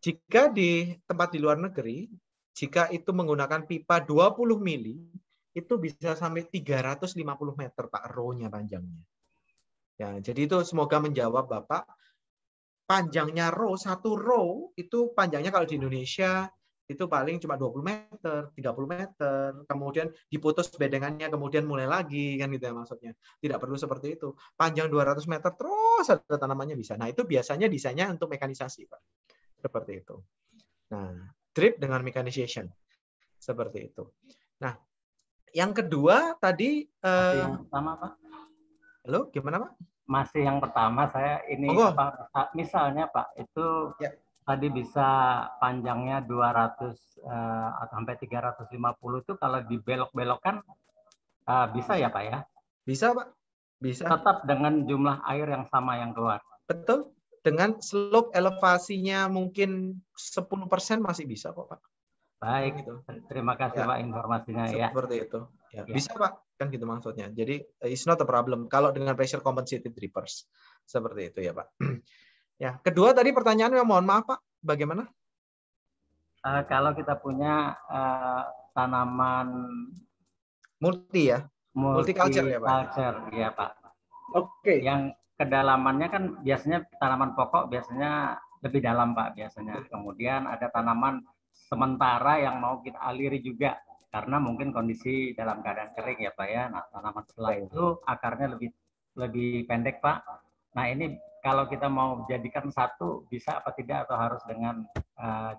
Jika di tempat di luar negeri, jika itu menggunakan pipa 20 mili, itu bisa sampai 350 meter, Pak, row-nya panjangnya. Ya, jadi itu semoga menjawab Bapak. Panjangnya row, satu row itu panjangnya kalau di Indonesia itu paling cuma 20 meter, 30 meter, kemudian diputus bedengannya, kemudian mulai lagi, kan gitu ya maksudnya. Tidak perlu seperti itu. Panjang 200 meter terus ada tanamannya bisa. Nah, itu biasanya desainnya untuk mekanisasi, Pak. Seperti itu. Nah, drip dengan mechanization. Seperti itu. Nah, yang kedua tadi... yang pertama, Pak. Halo, gimana, Pak? Masih yang pertama, saya ini apa, misalnya Pak, itu ya. Tadi bisa panjangnya 200 sampai 350 itu kalau dibelok-belokkan bisa ya Pak ya? Bisa Pak, bisa. Tetap dengan jumlah air yang sama yang keluar. Betul, dengan slope elevasinya mungkin 10% masih bisa kok Pak. Baik, gitu. Terima kasih ya. Pak informasinya ya. Seperti itu. Ya. Bisa Pak, kan gitu maksudnya. Jadi it's not a problem kalau dengan pressure compensated drippers. Seperti itu ya Pak. Ya, kedua tadi pertanyaannya mohon maaf Pak, bagaimana? Kalau kita punya tanaman multi ya, multiculture ya Pak. Multiculture ya Pak. Oke. Yang kedalamannya kan biasanya tanaman pokok biasanya lebih dalam Pak biasanya. Kemudian ada tanaman sementara yang mau kita aliri juga karena mungkin kondisi dalam keadaan kering ya Pak ya. Nah tanaman setelah itu akarnya lebih pendek Pak. Nah ini kalau kita mau jadikan satu, bisa apa tidak atau harus dengan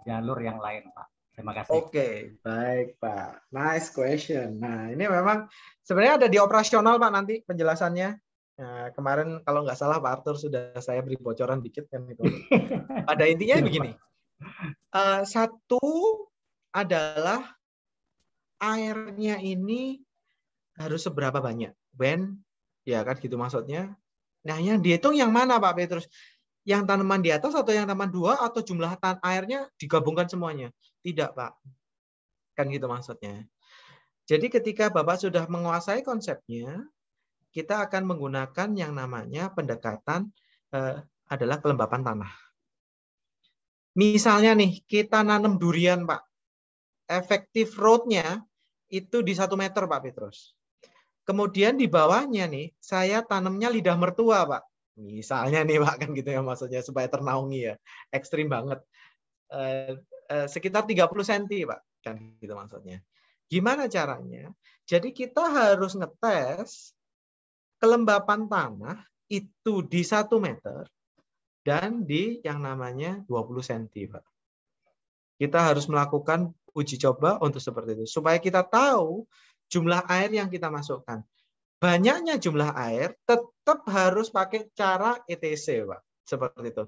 jalur yang lain, Pak? Terima kasih. Oke, baik Pak. Nice question. Nah, ini memang sebenarnya ada di operasional Pak nanti penjelasannya. Nah, kemarin kalau nggak salah Pak Arthur sudah saya beri bocoran dikit kan itu. Pada intinya begini. Satu adalah airnya ini harus seberapa banyak. When, ya kan gitu maksudnya. Nah, yang dihitung yang mana Pak Petrus? Yang tanaman di atas atau yang tanaman 2 atau jumlah airnya digabungkan semuanya? Tidak, Pak. Kan gitu maksudnya. Jadi ketika Bapak sudah menguasai konsepnya, kita akan menggunakan yang namanya pendekatan adalah kelembapan tanah. Misalnya nih, kita nanam durian, Pak. Efektif rootnya itu di 1 meter, Pak Petrus. Kemudian di bawahnya nih, saya tanamnya lidah mertua, Pak. Misalnya nih, Pak, kan gitu ya maksudnya, supaya ternaungi ya. Ekstrim banget. Sekitar 30 cm, Pak. Kan gitu maksudnya. Gimana caranya? Jadi kita harus ngetes kelembapan tanah itu di 1 meter dan di yang namanya 20 cm, Pak. Kita harus melakukan uji coba untuk seperti itu. Supaya kita tahu jumlah air yang kita masukkan. Banyaknya jumlah air tetap harus pakai cara ETC, Pak. Seperti itu.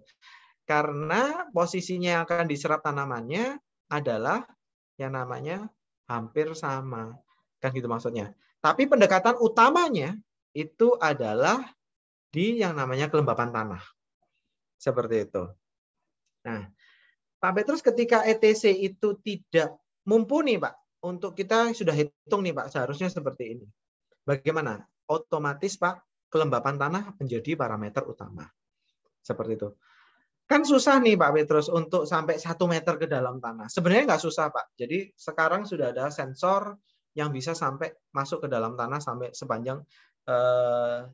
Karena posisinya yang akan diserap tanamannya adalah yang namanya hampir sama. Kan gitu maksudnya. Tapi pendekatan utamanya itu adalah di yang namanya kelembapan tanah. Seperti itu. Nah, Pak Petrus ketika ETC itu tidak mumpuni, Pak. Untuk kita sudah hitung nih Pak, seharusnya seperti ini. Bagaimana? Otomatis Pak, kelembapan tanah menjadi parameter utama. Seperti itu. Kan susah nih Pak Petrus untuk sampai 1 meter ke dalam tanah. Sebenarnya nggak susah Pak. Jadi sekarang sudah ada sensor yang bisa sampai masuk ke dalam tanah sampai sepanjang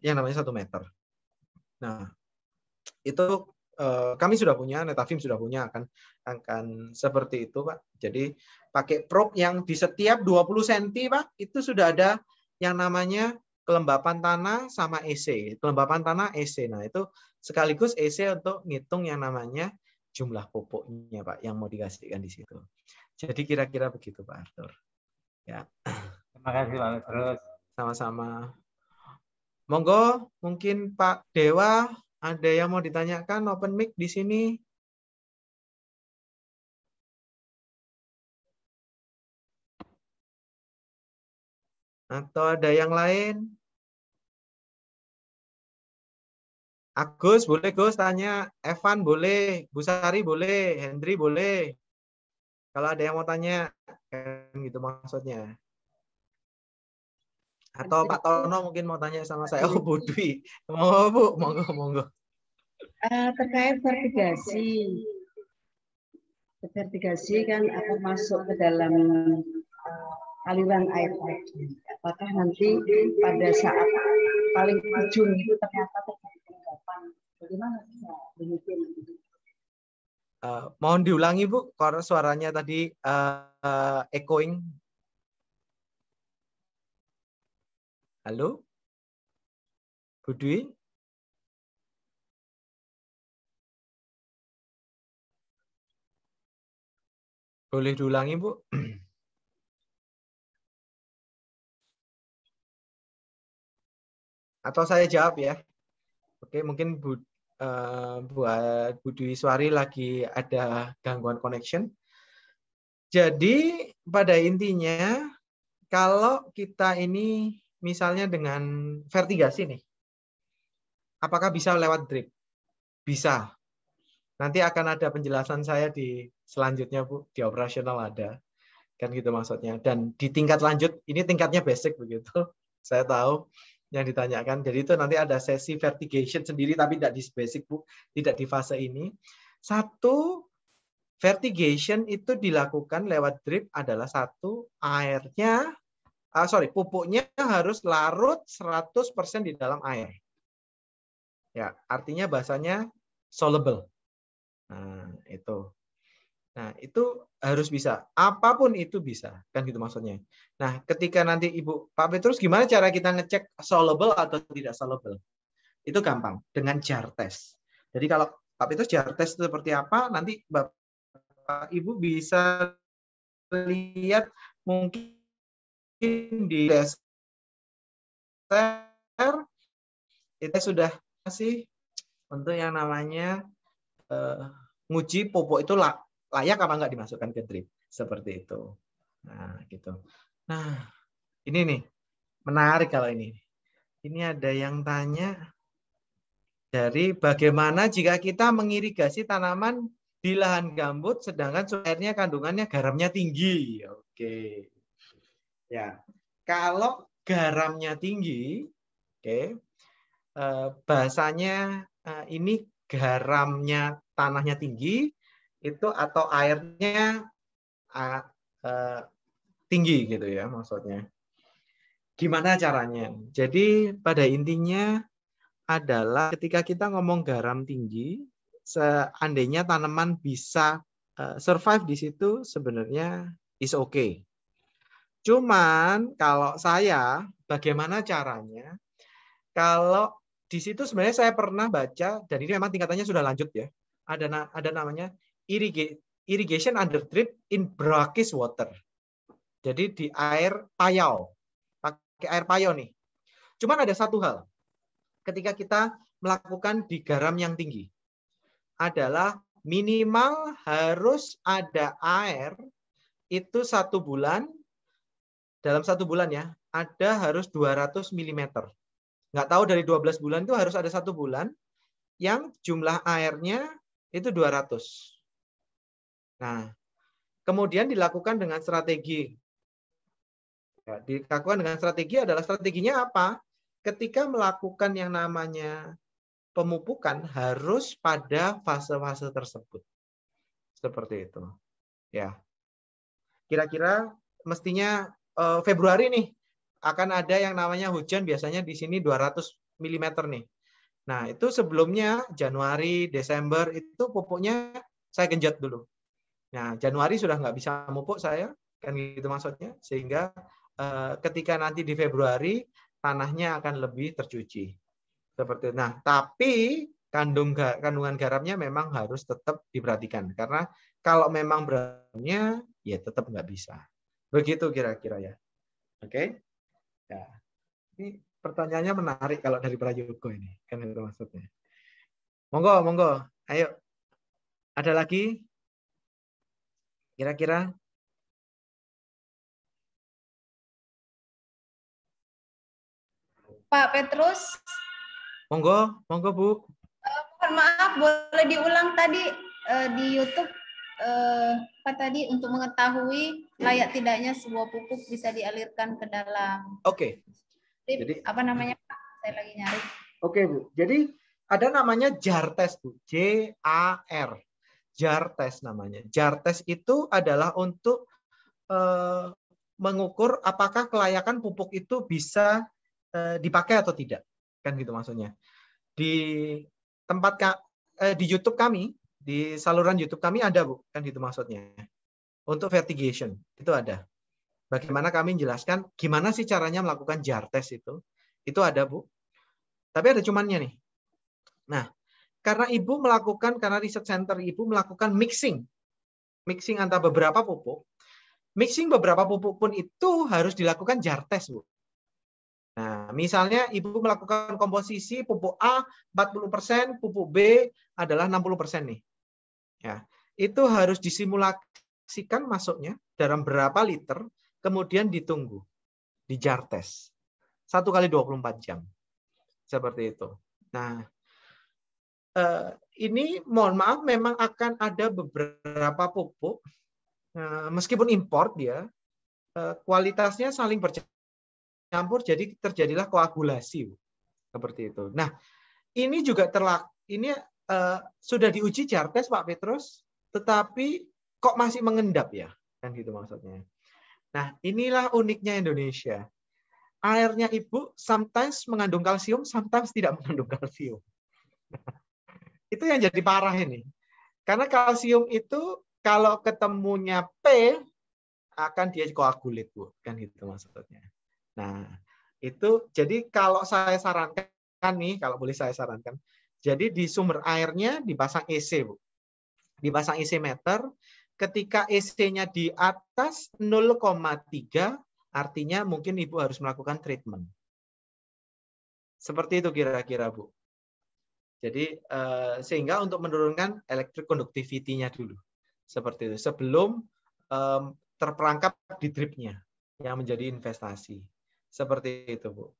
yang namanya 1 meter. Nah, itu kami sudah punya, Netafim sudah punya akan seperti itu Pak. Jadi pakai probe yang di setiap 20 cm Pak, itu sudah ada yang namanya kelembapan tanah sama EC. Kelembapan tanah EC. Nah, itu sekaligus EC untuk ngitung yang namanya jumlah pupuknya Pak yang mau dikasihkan di situ. Jadi kira-kira begitu Pak Arthur. Ya. Terima kasih Pak Petrus. Sama-sama. Monggo, mungkin Pak Dewa, ada yang mau ditanyakan? Open mic di sini. Atau ada yang lain? Agus, boleh Gus tanya. Evan boleh. Bu Sari boleh. Hendri boleh. Kalau ada yang mau tanya, kan gitu maksudnya. Atau Pak Tono mungkin mau tanya sama saya. Oh, Bu Dwi. Monggo, Bu. Monggo, monggo. Terkait vertigasi kan akan masuk ke dalam aliran air tadi. Apakah nanti pada saat paling ujung itu ternyata terjadi tanggapan? Bagaimana demikian? Mohon diulangi Bu, karena suaranya tadi echoing. Halo, Bu Dwi? Boleh diulangi Bu? Atau saya jawab ya? Oke, mungkin buat Bu Dwi Suari lagi ada gangguan connection. Jadi pada intinya kalau kita ini misalnya dengan vertigasi nih, apakah bisa lewat drip? Bisa. Nanti akan ada penjelasan saya di selanjutnya Bu, di operasional ada. Kan gitu maksudnya. Dan di tingkat lanjut, ini tingkatnya basic begitu. Saya tahu yang ditanyakan. Jadi itu nanti ada sesi vertigation sendiri, tapi tidak di basic Bu, tidak di fase ini. Satu, vertigation itu dilakukan lewat drip adalah satu, pupuknya harus larut 100% di dalam air. Ya, artinya bahasanya soluble. Nah, itu. Nah, itu harus bisa. Apapun itu bisa. Kan gitu maksudnya. Nah, ketika nanti Ibu Pak Petrus, gimana cara kita ngecek soluble atau tidak soluble? Itu gampang. Dengan jar test. Jadi kalau Pak Petrus jar test itu seperti apa, nanti Bapak Ibu bisa lihat mungkin di dasar kita sudah kasih untuk yang namanya nguji pupuk itu layak apa enggak dimasukkan ke drip seperti itu. Nah, gitu. Nah, ini nih menarik kalau ini. Ini ada yang tanya dari bagaimana jika kita mengirigasi tanaman di lahan gambut sedangkan airnya kandungannya garamnya tinggi. Oke. Ya. Kalau garamnya tinggi, oke. Bahasanya ini garamnya tanahnya tinggi itu atau airnya tinggi gitu ya maksudnya. Gimana caranya? Jadi pada intinya adalah ketika kita ngomong garam tinggi, seandainya tanaman bisa survive di situ sebenarnya is okay. Cuman kalau saya bagaimana caranya? Kalau di situ sebenarnya saya pernah baca, dan ini memang tingkatannya sudah lanjut ya. Ada namanya irrigation under drip in brackish water. Jadi di air payau. Pakai air payau nih. Cuman ada satu hal. Ketika kita melakukan di garam yang tinggi. Adalah minimal harus ada air itu 1 bulan. Dalam 1 bulan ya. Ada harus 200 mm. Nggak tahu dari 12 bulan itu harus ada 1 bulan yang jumlah airnya itu 200. Nah, kemudian dilakukan dengan strategi. Ya, dilakukan dengan strategi adalah strateginya apa? Ketika melakukan yang namanya pemupukan harus pada fase-fase tersebut. Seperti itu. Ya. Kira-kira mestinya Februari nih akan ada yang namanya hujan biasanya di sini 200 mm nih. Nah, itu sebelumnya Januari, Desember itu pupuknya saya genjot dulu. Nah, Januari sudah nggak bisa mupuk saya, kan gitu maksudnya. Sehingga ketika nanti di Februari tanahnya akan lebih tercuci. Seperti itu. Nah, tapi kandungan garamnya memang harus tetap diperhatikan. Karena kalau memang beratnya, ya tetap nggak bisa. Begitu kira-kira ya. Oke? Ya. Ini pertanyaannya menarik kalau dari Prayogo ini, kan itu maksudnya. Monggo, monggo. Ayo. Ada lagi? Kira-kira? Pak Petrus, Monggo, monggo Bu. mohon maaf, boleh diulang tadi di YouTube apa tadi untuk mengetahui layak tidaknya sebuah pupuk bisa dialirkan ke dalam. Oke. Jadi apa namanya Pak? Saya lagi nyari. Oke Bu. Jadi ada namanya jar test Bu. JAR. Jar test namanya. Jar test itu adalah untuk mengukur apakah kelayakan pupuk itu bisa dipakai atau tidak. Kan gitu maksudnya. Di tempat di YouTube kami, di saluran YouTube kami ada Bu, kan gitu maksudnya. Untuk fertigation itu ada. Bagaimana kami menjelaskan gimana sih caranya melakukan jar test itu ada Bu. Tapi ada cumannya nih. Nah, karena karena riset center Ibu melakukan mixing antara beberapa pupuk. Mixing beberapa pupuk pun itu harus dilakukan jar test Bu. Nah, misalnya Ibu melakukan komposisi pupuk A 40%, pupuk B adalah 60% nih. Ya, itu harus disimulasikan masuknya dalam berapa liter, kemudian ditunggu di jar test. 1 kali 24 jam. Seperti itu. Nah, ini mohon maaf memang akan ada beberapa pupuk, meskipun import dia, kualitasnya saling bercampur, jadi terjadilah koagulasi. Seperti itu. Nah, ini juga sudah diuji jar test Pak Petrus, tetapi kok masih mengendap ya? Kan gitu maksudnya. Nah, inilah uniknya Indonesia. Airnya Ibu sometimes mengandung kalsium, sometimes tidak mengandung kalsium. Itu yang jadi parah ini. Karena kalsium itu kalau ketemunya P akan dia koagulit, Bu. Kan gitu maksudnya. Nah, itu jadi kalau saya sarankan nih, kalau boleh saya sarankan, jadi di sumber airnya dipasang EC, Bu. Dipasang EC meter, ketika EC-nya di atas 0,3, artinya mungkin Ibu harus melakukan treatment. Seperti itu kira-kira, Bu. Jadi sehingga untuk menurunkan electric conductivity-nya dulu. Seperti itu. Sebelum terperangkap di drip-nya yang menjadi investasi. Seperti itu, Bu.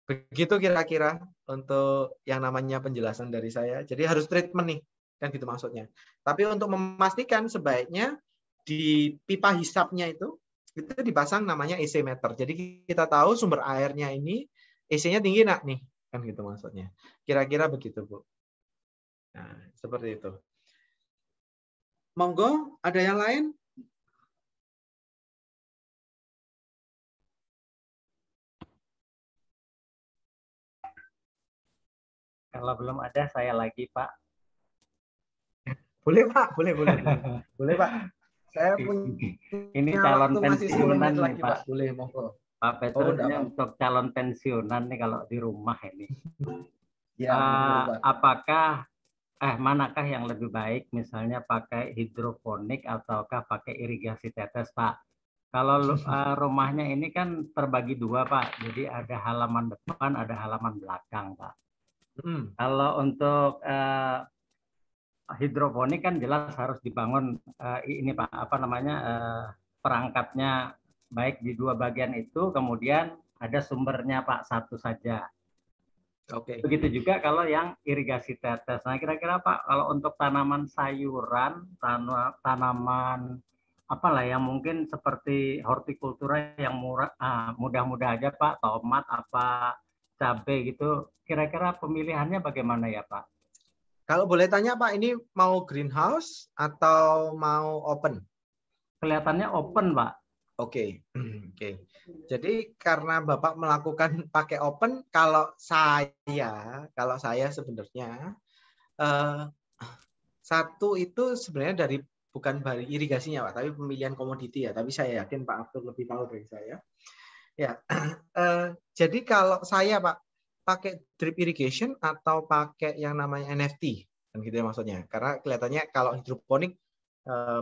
Begitu kira-kira untuk yang namanya penjelasan dari saya. Jadi harus treatment nih, kan gitu maksudnya. Tapi untuk memastikan sebaiknya di pipa hisapnya itu dipasang namanya EC meter. Jadi kita tahu sumber airnya ini EC-nya tinggi nak nih, kan gitu maksudnya. Kira-kira begitu, Bu. Nah, seperti itu. Monggo, ada yang lain? Kalau belum ada, saya lagi, Pak. Boleh, Pak. Boleh, boleh, Pak. Saya punya ini calon pensiunan nih, Pak. Boleh, monggo. Pak Petrus ini untuk calon pensiunan nih kalau di rumah ini. Ya, apakah manakah yang lebih baik, misalnya pakai hidroponik ataukah pakai irigasi tetes, Pak? Kalau rumahnya ini kan terbagi dua, Pak. Jadi ada halaman depan, ada halaman belakang, Pak. Kalau untuk hidroponik kan jelas harus dibangun ini Pak, apa namanya, perangkatnya baik di dua bagian itu, kemudian ada sumbernya Pak satu saja. Oke. Begitu juga kalau yang irigasi tetes. Nah, kira-kira Pak, kalau untuk tanaman sayuran, tanaman apalah yang mungkin seperti hortikultura yang mudah-mudah aja Pak, tomat apa cabai gitu, kira-kira pemilihannya bagaimana ya Pak? Kalau boleh tanya Pak, ini mau greenhouse atau mau open? Kelihatannya open, Pak. Oke. Jadi karena Bapak melakukan pakai open, kalau saya sebenarnya satu itu sebenarnya bukan dari irigasinya Pak, tapi pemilihan komoditi ya. Tapi saya yakin Pak Abdul lebih tahu dari saya. Ya. Jadi kalau saya Pak pakai drip irrigation atau pakai yang namanya NFT, kan gitu ya maksudnya. Karena kelihatannya kalau hidroponik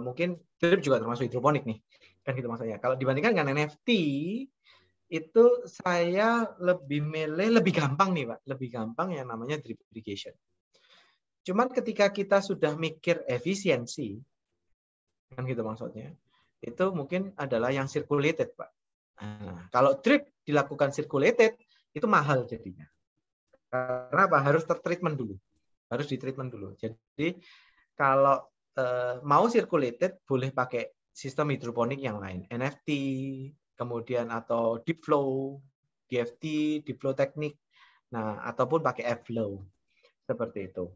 mungkin drip juga termasuk hidroponik nih, kan gitu maksudnya. Kalau dibandingkan dengan NFT itu saya lebih milih, lebih gampang nih Pak, lebih gampang yang namanya drip irrigation. Cuman ketika kita sudah mikir efisiensi, kan gitu maksudnya, itu mungkin adalah yang circulated Pak. Nah, kalau drip dilakukan circulated, itu mahal jadinya. Karena apa? Harus tertreatment dulu. Harus ditreatment dulu. Jadi kalau mau circulated, boleh pakai sistem hidroponik yang lain. NFT, kemudian atau deep flow, DFT, deep flow teknik. Nah, ataupun pakai F-flow. Seperti itu.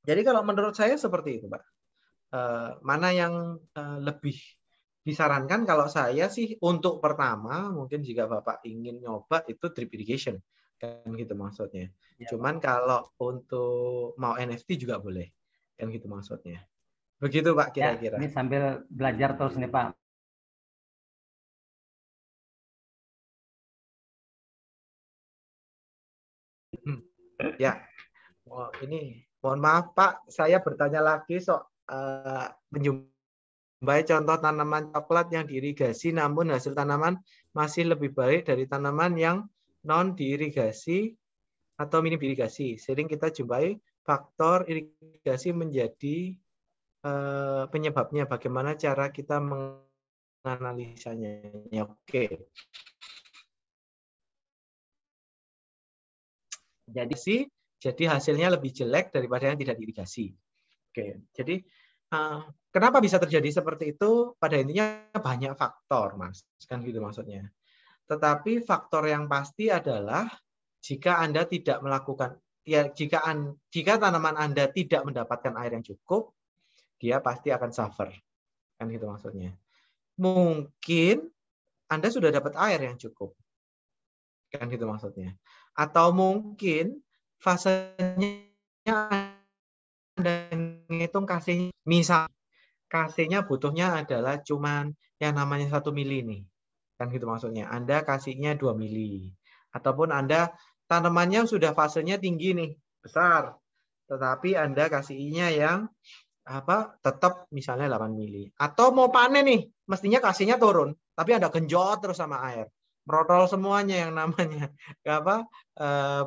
Jadi kalau menurut saya seperti itu, Pak. Mana yang lebih disarankan kalau saya sih untuk pertama, mungkin jika Bapak ingin nyoba itu drip irrigation. Kan gitu maksudnya. Ya, cuman Pak, kalau untuk mau NFT juga boleh. Kan gitu maksudnya. Begitu Pak kira-kira. Ya, ini sambil belajar terus nih Pak. Ya, ini mohon maaf Pak, saya bertanya lagi menjumpai contoh tanaman coklat yang diirigasi, namun hasil tanaman masih lebih baik dari tanaman yang non diirigasi atau minim irigasi. Sering kita jumpai faktor irigasi menjadi penyebabnya. Bagaimana cara kita menganalisanya? Oke. Jadi hasilnya lebih jelek daripada yang tidak diirigasi. Oke. Jadi kenapa bisa terjadi seperti itu? Pada intinya banyak faktor, Mas. Kan gitu maksudnya. Tetapi faktor yang pasti adalah jika Anda tidak melakukan, jika tanaman Anda tidak mendapatkan air yang cukup, dia pasti akan suffer. Kan gitu maksudnya. Mungkin Anda sudah dapat air yang cukup. Kan gitu maksudnya. Atau mungkin fasenya Anda ngitung kasihnya, misal kasihnya butuhnya adalah cuman yang namanya 1 mili nih. Kan gitu maksudnya. Anda kasihnya 2 mili. Ataupun Anda tanamannya sudah fasenya tinggi nih, besar. Tetapi Anda kasihnya yang tetap misalnya 8 mili. Atau mau panen nih, mestinya kasihnya turun, tapi Anda genjot terus sama air. Merotol semuanya yang namanya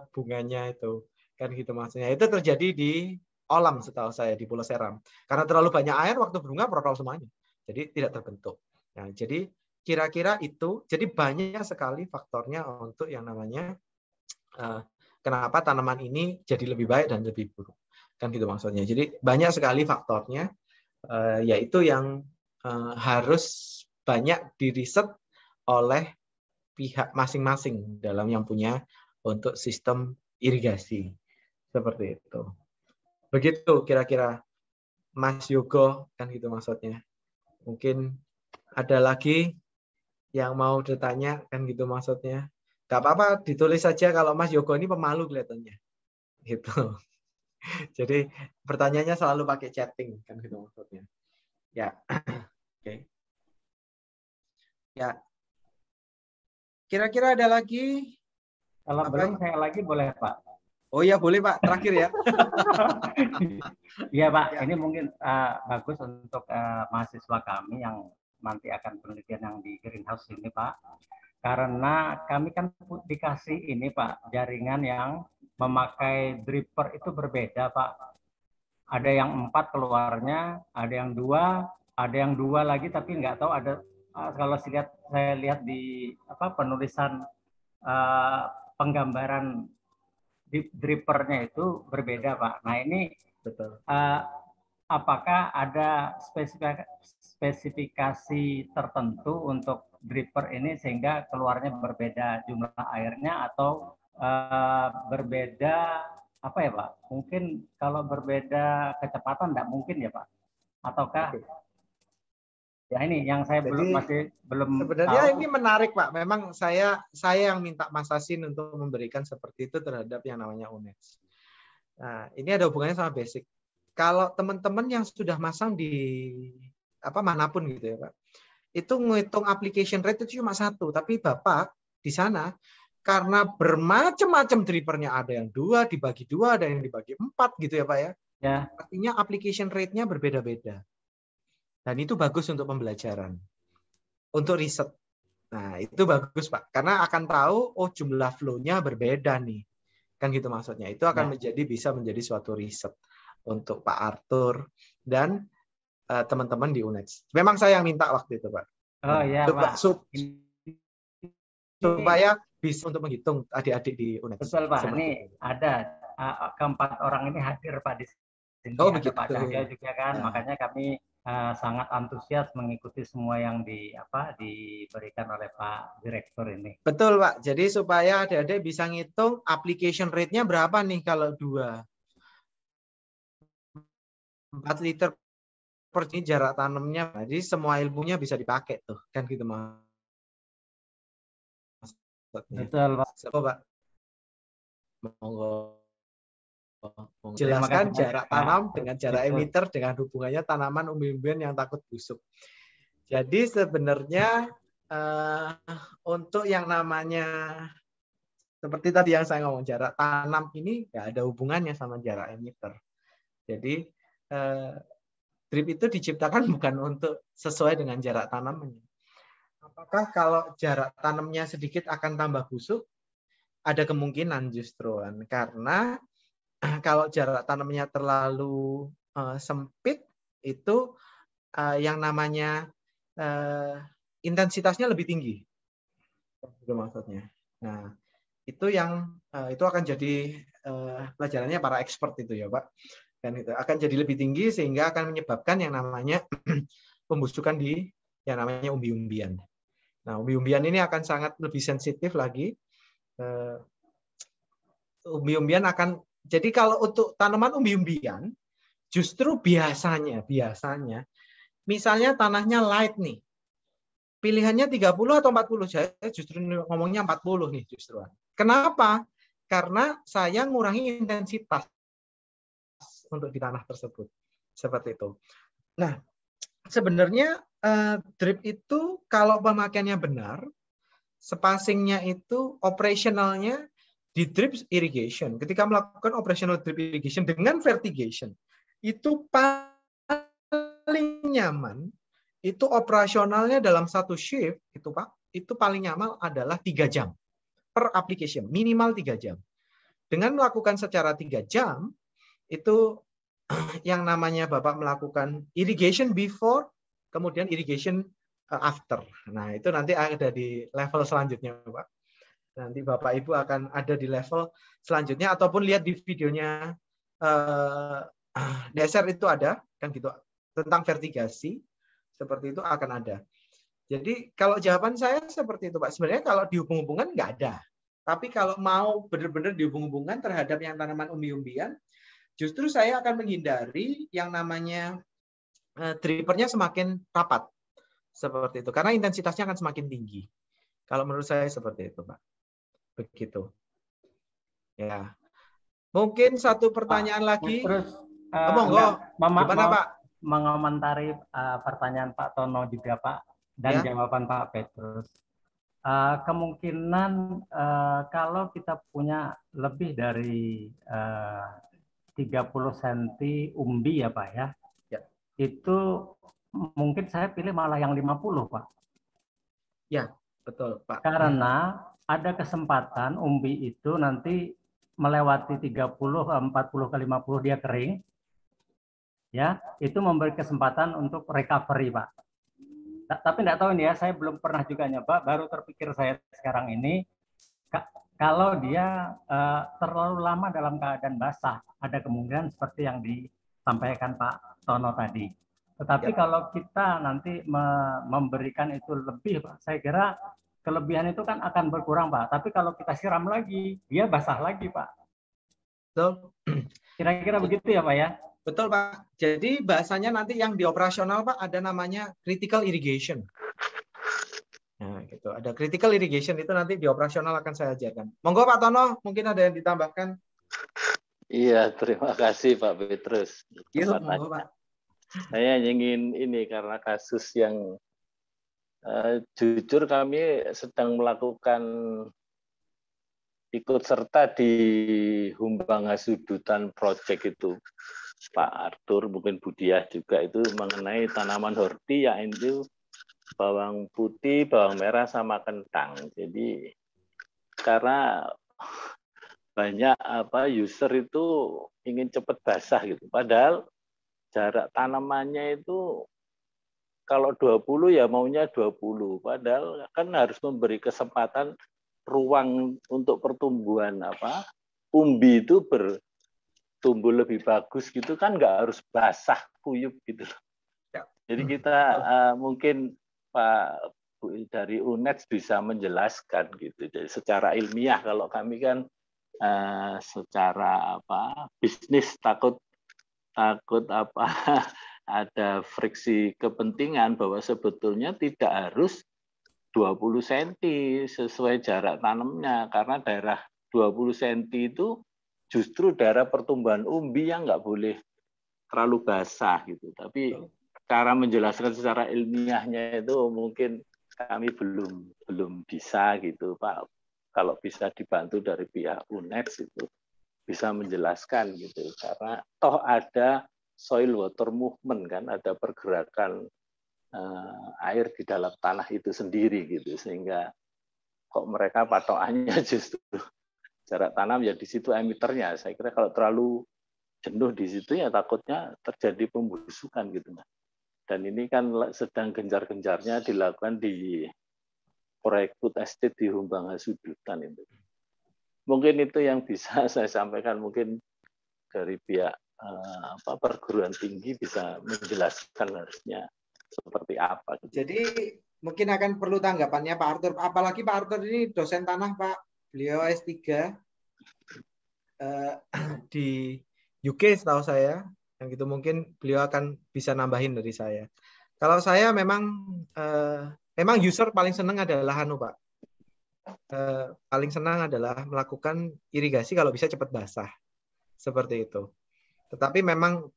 bunganya itu. Kan gitu maksudnya. Itu terjadi di Olam setahu saya, di Pulau Seram. Karena terlalu banyak air, waktu berbunga merotol semuanya. Jadi tidak terbentuk. Nah, jadi kira-kira itu, jadi banyak sekali faktornya untuk yang namanya kenapa tanaman ini jadi lebih baik dan lebih buruk. Kan gitu maksudnya. Jadi banyak sekali faktornya, yaitu yang harus banyak diriset oleh pihak masing-masing dalam yang punya untuk sistem irigasi. Seperti itu. Begitu kira-kira Mas Yogo, kan gitu maksudnya. Mungkin ada lagi yang mau ditanya, kan gitu maksudnya. Gak apa-apa, ditulis saja kalau Mas Yogo ini pemalu kelihatannya. Gitu. Jadi pertanyaannya selalu pakai chatting, kan gitu maksudnya. Ya. Oke. Ya. Kira-kira ada lagi? Kalau belum saya lagi boleh Pak. Oh iya boleh Pak, terakhir ya. Iya Pak, ini mungkin bagus untuk mahasiswa kami yang nanti akan penelitian yang di greenhouse ini Pak. Karena kami kan dikasih ini Pak, jaringan yang memakai dripper itu berbeda Pak. Ada yang 4 keluarnya, ada yang 2, ada yang 2 lagi tapi nggak tahu ada, kalau saya lihat di penulisan penggambaran drippernya itu berbeda Pak. Nah ini betul. Apakah ada spesifikasi tertentu untuk dripper ini sehingga keluarnya berbeda jumlah airnya atau berbeda apa ya Pak? Mungkin kalau berbeda kecepatan tidak mungkin ya Pak? Ataukah? Ya ini yang saya masih belum sebenarnya tahu. Ini menarik Pak. Memang saya yang minta Mas Sasin untuk memberikan seperti itu terhadap yang namanya UNES. Nah, ini ada hubungannya sama basic. Kalau teman-teman yang sudah masang di manapun gitu ya Pak, itu ngitung application rate itu cuma 1, tapi Bapak di sana karena bermacam-macam drippernya, ada yang 2 dibagi 2, ada yang dibagi 4 gitu ya Pak ya. Ya. Artinya application rate-nya berbeda-beda. Dan itu bagus untuk pembelajaran, untuk riset. Nah, itu bagus, Pak. Karena akan tahu, oh jumlah flow-nya berbeda nih. Kan gitu maksudnya. Itu akan bisa menjadi suatu riset untuk Pak Arthur dan teman-teman di UNED. Memang saya yang minta waktu itu, Pak. Oh iya, Pak. Supaya bisa untuk menghitung adik-adik di UNED. Betul, Pak. Ini ada keempat orang ini hadir, Pak, di sini. Oh, ada begitu. Pak Cahyo juga kan. Makanya kami sangat antusias mengikuti semua yang diberikan oleh Pak Direktur ini. Betul, Pak. Jadi supaya adik-adik bisa ngitung application rate-nya berapa nih kalau 4 liter per ini jarak tanamnya. Jadi semua ilmunya bisa dipakai tuh. Kan gitu, Mas. Betul, Pak. Pak. Monggo. Jelaskan jarak tanam dengan jarak emitter dengan hubungannya tanaman umbi-umbian yang takut busuk. Jadi sebenarnya untuk yang namanya seperti tadi yang saya ngomong, jarak tanam ini nggak ada hubungannya sama jarak emitter. Jadi drip itu diciptakan bukan untuk sesuai dengan jarak tanamnya. Apakah kalau jarak tanamnya sedikit akan tambah busuk? Ada kemungkinan justru karena kalau jarak tanamnya terlalu sempit itu yang namanya intensitasnya lebih tinggi. Itu maksudnya. Nah, itu akan jadi pelajarannya para expert itu ya, Pak. Dan itu akan jadi lebih tinggi sehingga akan menyebabkan yang namanya pembusukan di yang namanya umbi-umbian. Nah, umbi-umbian ini akan sangat lebih sensitif lagi. Umbi-umbian akan jadi kalau untuk tanaman umbi-umbian justru biasanya misalnya tanahnya light nih. Pilihannya 30 atau 40. Saya justru ngomongnya 40 nih justru. Kenapa? Karena saya ngurangi intensitas untuk di tanah tersebut. Seperti itu. Nah, sebenarnya drip itu kalau pemakaiannya benar, spacing-nya itu operasionalnya di drip irrigation. Ketika melakukan operational drip irrigation dengan vertigation, itu paling nyaman, itu operasionalnya dalam satu shift, itu Pak, itu paling nyaman adalah 3 jam per application, minimal 3 jam. Dengan melakukan secara 3 jam, itu yang namanya Bapak melakukan irrigation before, kemudian irrigation after. Nah, itu nanti ada di level selanjutnya, Pak. Nanti Bapak Ibu akan ada di level selanjutnya ataupun lihat di videonya DSR itu ada kan gitu tentang vertigasi seperti itu akan ada. Jadi kalau jawaban saya seperti itu Pak. Sebenarnya kalau dihubung-hubungan nggak ada. Tapi kalau mau benar-benar dihubung-hubungan terhadap yang tanaman umbi-umbian, justru saya akan menghindari yang namanya drippernya semakin rapat seperti itu karena intensitasnya akan semakin tinggi. Kalau menurut saya seperti itu Pak. Begitu. Ya. Mungkin satu pertanyaan lagi. Terus monggo. Gimana Pak? Mengomentari pertanyaan Pak Tono juga Pak dan jawaban Pak Petrus. Kemungkinan kalau kita punya lebih dari 30 cm umbi ya Pak ya. Itu mungkin saya pilih malah yang 50 Pak. Ya, betul Pak. Karena ada kesempatan umbi itu nanti melewati 30, 40 ke 50 dia kering. Ya, itu memberi kesempatan untuk recovery, Pak. Tapi enggak tahu ini ya, saya belum pernah juga nyoba, baru terpikir saya sekarang ini kalau dia terlalu lama dalam keadaan basah, ada kemungkinan seperti yang disampaikan Pak Tono tadi. Tetapi kalau kita nanti memberikan itu lebih, Pak, saya kira kelebihan itu kan akan berkurang, Pak. Tapi kalau kita siram lagi, dia basah lagi, Pak. Betul. Kira-kira begitu ya, Pak ya? Betul, Pak. Jadi bahasanya nanti yang di operasional, Pak, ada namanya critical irrigation. Nah, gitu. Ada critical irrigation itu nanti di operasional akan saya ajarkan. Monggo Pak Tono, mungkin ada yang ditambahkan. Iya, terima kasih Pak Petrus. Iya, monggo Pak. Saya ingin ini karena kasus yang jujur kami sedang melakukan ikut serta di Humbang Hasudutan Project itu Pak Arthur, mungkin Budiah juga itu mengenai tanaman horti yang itu bawang putih, bawang merah sama kentang. Jadi karena banyak user itu ingin cepat basah gitu. Padahal jarak tanamannya itu kalau 20 ya maunya 20. Padahal kan harus memberi kesempatan ruang untuk pertumbuhan umbi itu bertumbuh lebih bagus gitu kan, nggak harus basah kuyup gitu. Jadi kita mungkin Pak Bu dari UNED bisa menjelaskan gitu. Jadi secara ilmiah, kalau kami kan secara bisnis takut ada friksi kepentingan bahwa sebetulnya tidak harus 20 cm sesuai jarak tanamnya, karena daerah 20 cm itu justru daerah pertumbuhan umbi yang nggak boleh terlalu basah gitu. Tapi cara menjelaskan secara ilmiahnya itu mungkin kami belum bisa gitu, Pak. Kalau bisa dibantu dari pihak UNED itu bisa menjelaskan gitu, karena toh ada soil water movement kan, ada pergerakan air di dalam tanah itu sendiri gitu, sehingga kok mereka patokannya justru jarak tanam ya di situ emiternya. Saya kira kalau terlalu jenuh di situ ya takutnya terjadi pembusukan gitu, Mas. Dan ini kan sedang gencar-gencarnya dilakukan di proyek food estate di Humbang Hasudutan itu. Mungkin itu yang bisa saya sampaikan, mungkin dari pihak perguruan tinggi bisa menjelaskan harusnya seperti apa. Jadi mungkin akan perlu tanggapannya Pak Arthur. Apalagi Pak Arthur ini dosen tanah, Pak. Beliau S3 di UK setahu saya. Yang itu mungkin beliau akan bisa nambahin dari saya. Kalau saya memang user paling senang adalah Pak. Paling senang adalah melakukan irigasi kalau bisa cepat basah. Seperti itu. Tetapi memang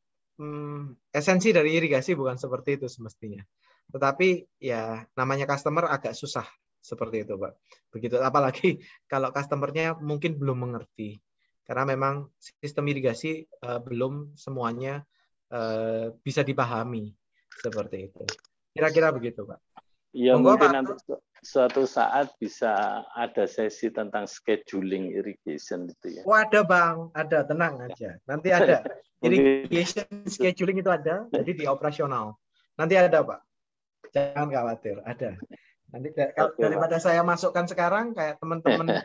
esensi dari irigasi bukan seperti itu semestinya. Tetapi ya namanya customer agak susah seperti itu, Pak. Begitu, apalagi kalau customernya mungkin belum mengerti. Karena memang sistem irigasi belum semuanya bisa dipahami seperti itu. Kira-kira begitu, Pak. Ya, mungkin nanti suatu saat bisa ada sesi tentang scheduling irrigation itu ya. Oh, ada Bang, ada, tenang aja. Nanti ada. Irrigation scheduling itu ada, jadi di operasional. Nanti ada, Pak. Jangan khawatir, ada. Nanti daripada saya masukkan sekarang, kayak teman-teman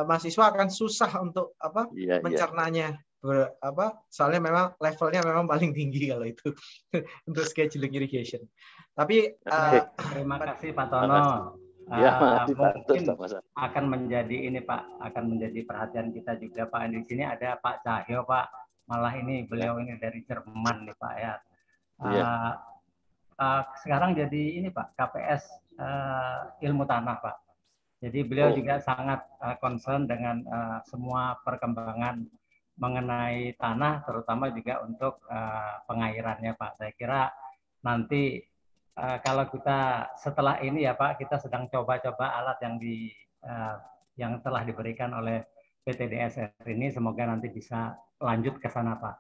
mahasiswa akan susah untuk mencernanya. Soalnya memang levelnya memang paling tinggi kalau itu untuk scheduling irrigation. Tapi terima kasih Pak Tono. Mungkin akan menjadi ini Pak, akan menjadi perhatian kita juga Pak. Di sini ada Pak Cahyo Pak. Malah ini beliau ini dari Jerman nih Pak ya. Sekarang jadi ini Pak KPS ilmu tanah Pak. Jadi beliau juga sangat concern dengan semua perkembangan mengenai tanah, terutama juga untuk pengairannya Pak. Saya kira nanti kalau kita setelah ini ya Pak, kita sedang coba-coba alat yang telah diberikan oleh PT DSR ini, semoga nanti bisa lanjut ke sana Pak.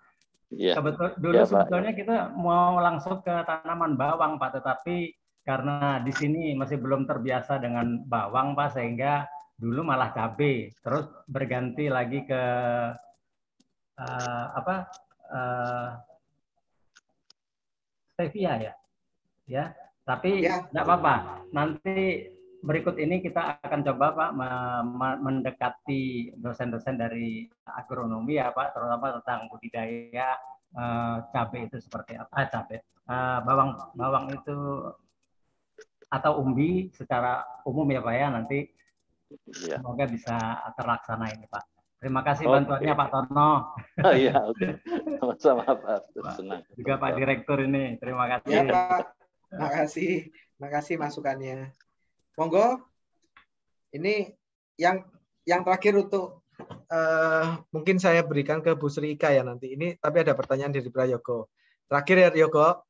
Ya. Sebetulnya kita mau langsung ke tanaman bawang Pak, tetapi karena di sini masih belum terbiasa dengan bawang Pak, sehingga dulu malah cabai, terus berganti lagi ke stevia ya, tapi tidak apa-apa. Nanti berikut ini kita akan coba Pak mendekati dosen-dosen dari agronomi ya Pak, terutama tentang budidaya cabai itu seperti apa, bawang itu atau umbi secara umum ya Pak ya, nanti semoga bisa terlaksana ini Pak. Terima kasih bantuannya Pak Tono. Iya, sama-sama Pak. Senang. Juga Pak Direktur ini, terima kasih. Ya Pak, terima kasih masukannya. Monggo, ini yang terakhir untuk mungkin saya berikan ke Bu Sri Ika ya nanti. Ini tapi ada pertanyaan dari Prayogo. Terakhir ya Yogo,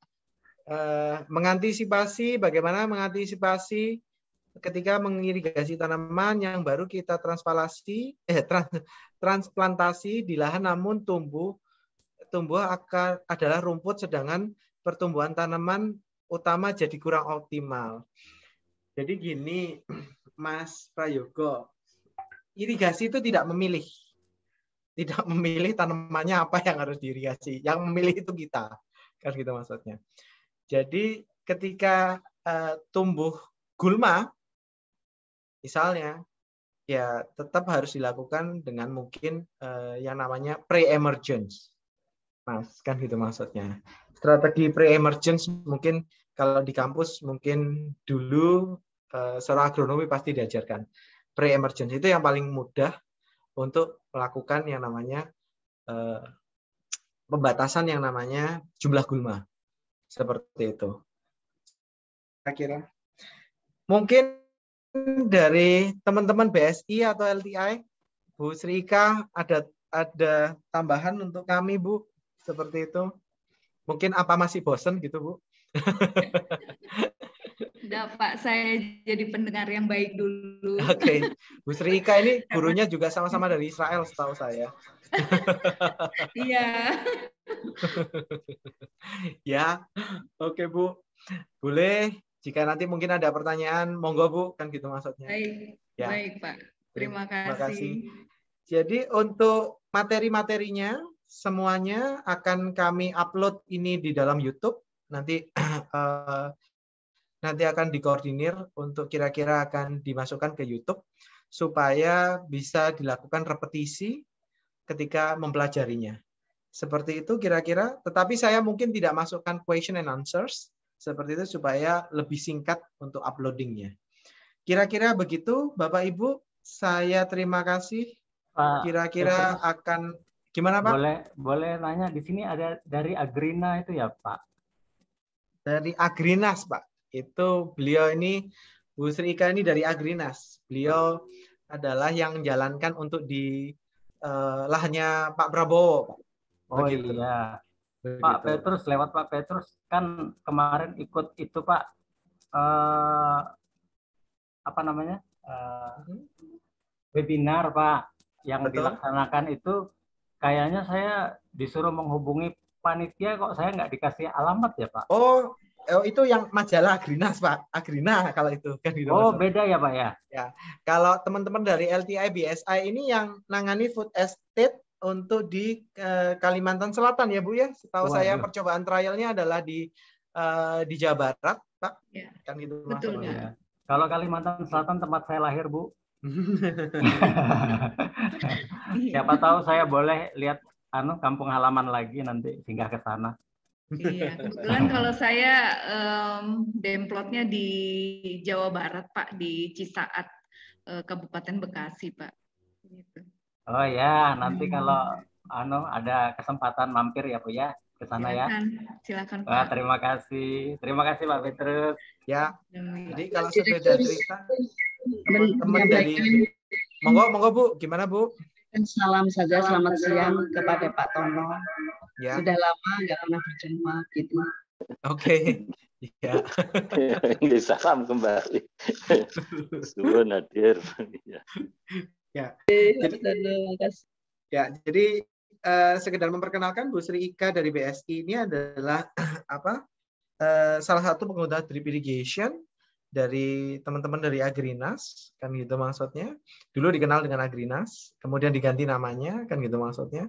bagaimana mengantisipasi ketika mengirigasi tanaman yang baru kita transplantasi di lahan, namun tumbuh akar adalah rumput, sedangkan pertumbuhan tanaman utama jadi kurang optimal. Jadi gini, Mas Prayogo, irigasi itu tidak memilih tanamannya apa yang harus diirigasi. Yang memilih itu kita, kan gitu maksudnya. Jadi ketika tumbuh gulma, misalnya, ya tetap harus dilakukan dengan mungkin yang namanya pre-emergence, Mas, kan gitu maksudnya. Strategi pre-emergence mungkin kalau di kampus mungkin dulu seorang agronomi pasti diajarkan. Pre-emergence itu yang paling mudah untuk melakukan yang namanya pembatasan yang namanya jumlah gulma. Seperti itu. Kira-kira. Mungkin dari teman-teman BSI atau LTI, Bu Sri Ika, ada tambahan untuk kami, Bu? Seperti itu. Mungkin apa masih bosen gitu, Bu? Enggak, Pak. Saya jadi pendengar yang baik dulu. Oke. Bu Sri Ika ini gurunya juga sama-sama dari Israel, setahu saya. Iya. Ya, oke, Bu. Boleh. Jika nanti mungkin ada pertanyaan, monggo, Bu. Kan gitu maksudnya. Baik, ya. Baik, Pak. Terima kasih. Jadi untuk materi-materinya, semuanya akan kami upload ini di dalam YouTube. Nanti akan dikoordinir untuk kira-kira akan dimasukkan ke YouTube supaya bisa dilakukan repetisi ketika mempelajarinya. Seperti itu kira-kira, tetapi saya mungkin tidak masukkan question and answers seperti itu supaya lebih singkat untuk uploadingnya. Kira-kira begitu, Bapak Ibu, saya terima kasih. Kira-kira akan gimana, Pak? Boleh nanya, di sini ada dari Agrina itu ya, Pak? Dari Agrinas, Pak. Itu beliau ini, Bu Sri Ika ini dari Agrinas. Beliau adalah yang menjalankan untuk di lahannya Pak Prabowo, Pak. Oh begitu. Iya. Begitu. Pak Petrus, lewat Pak Petrus kan kemarin ikut itu, Pak, apa namanya, webinar, Pak, yang dilaksanakan itu. Kayaknya saya disuruh menghubungi panitia, kok saya nggak dikasih alamat ya, Pak? Oh, itu yang majalah Agrinas, Pak. Agrina kalau itu kan gitu. Oh, beda ya, Pak ya? Ya. Kalau teman-teman dari LTI BSI ini yang nangani food estate untuk di Kalimantan Selatan ya, Bu ya. Setahu saya percobaan trialnya adalah di Jawa Barat, Pak. Ya. Kan gitu. Betul ya. Kalau Kalimantan Selatan tempat saya lahir, Bu. Siapa tahu saya boleh lihat kampung halaman lagi nanti singgah ke sana. Iya, kebetulan kalau saya demplotnya di Jawa Barat, Pak, di Cisaat, Kabupaten Bekasi, Pak. Gitu. Oh ya, nanti kalau ada kesempatan mampir ya, Bu ya, ke sana ya. Silakan. Wah, terima kasih Pak Petrus. Ya. Jadi kalau sudah cerita teman-teman dari monggo Bu, gimana Bu? Salam saja, selamat siang kepada Pak Tono. Ya. Sudah lama nggak pernah berjumpa gitu. Oke. Ya. Ini salam kembali. Suwun hadir. Ya. Jadi sekedar memperkenalkan, Bu Sri Ika dari BSI ini adalah salah satu pengguna drip irrigation dari teman-teman dari Agrinas, kan gitu maksudnya. Dulu dikenal dengan Agrinas, kemudian diganti namanya, kan gitu maksudnya.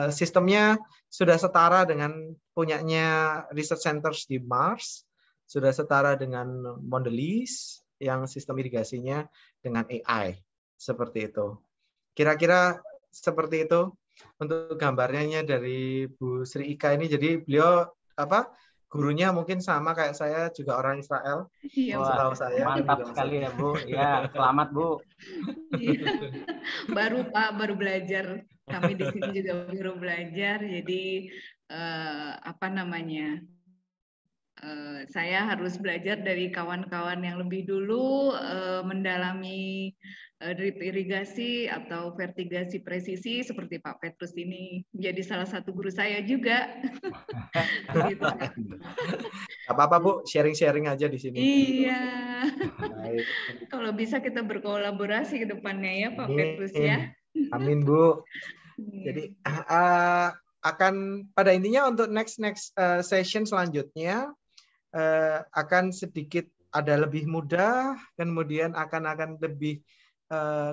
Sistemnya sudah setara dengan punyanya research centers di Mars, sudah setara dengan Mondelez yang sistem irigasinya dengan AI, seperti itu. Kira-kira seperti itu untuk gambarnya dari Bu Sri Ika ini. Jadi beliau gurunya mungkin sama kayak saya, juga orang Israel. Iya, setahu saya. Mantap sekali ya, Bu. Ya, selamat, Bu. Baru Pak, baru belajar. Kami di sini juga baru belajar. Jadi saya harus belajar dari kawan-kawan yang lebih dulu mendalami drip irigasi atau vertigasi presisi seperti Pak Petrus ini. Jadi salah satu guru saya juga. Gitu. Apa-apa Bu, sharing-sharing aja di sini. Iya. Kalau bisa kita berkolaborasi ke depannya ya Pak Petrus ya. Amin Bu. Jadi akan pada intinya untuk next session selanjutnya akan sedikit ada lebih mudah, kemudian akan lebih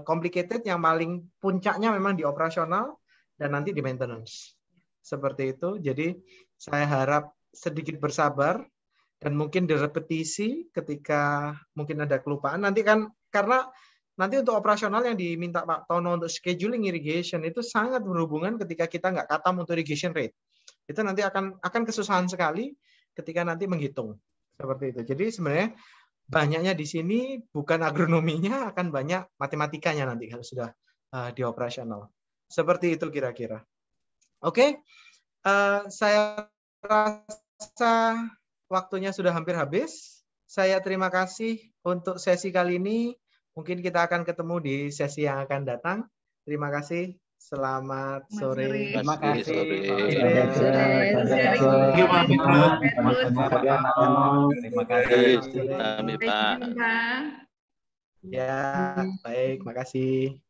complicated. Yang paling puncaknya memang di operasional dan nanti di maintenance. Seperti itu. Jadi saya harap sedikit bersabar dan mungkin direpetisi ketika mungkin ada kelupaan. Nanti kan karena nanti untuk operasional yang diminta Pak Tono untuk scheduling irrigation itu sangat berhubungan ketika kita nggak katam untuk irrigation rate. Itu nanti akan kesusahan sekali ketika nanti menghitung. Seperti itu. Jadi sebenarnya banyaknya di sini bukan agronominya, akan banyak matematikanya nanti kalau sudah di operasional. Seperti itu kira-kira. Oke, saya rasa waktunya sudah hampir habis. Saya terima kasih untuk sesi kali ini. Mungkin kita akan ketemu di sesi yang akan datang. Terima kasih. Selamat sore. Terima kasih. Terima kasih. Sampai jumpa. Ya, baik. Makasih.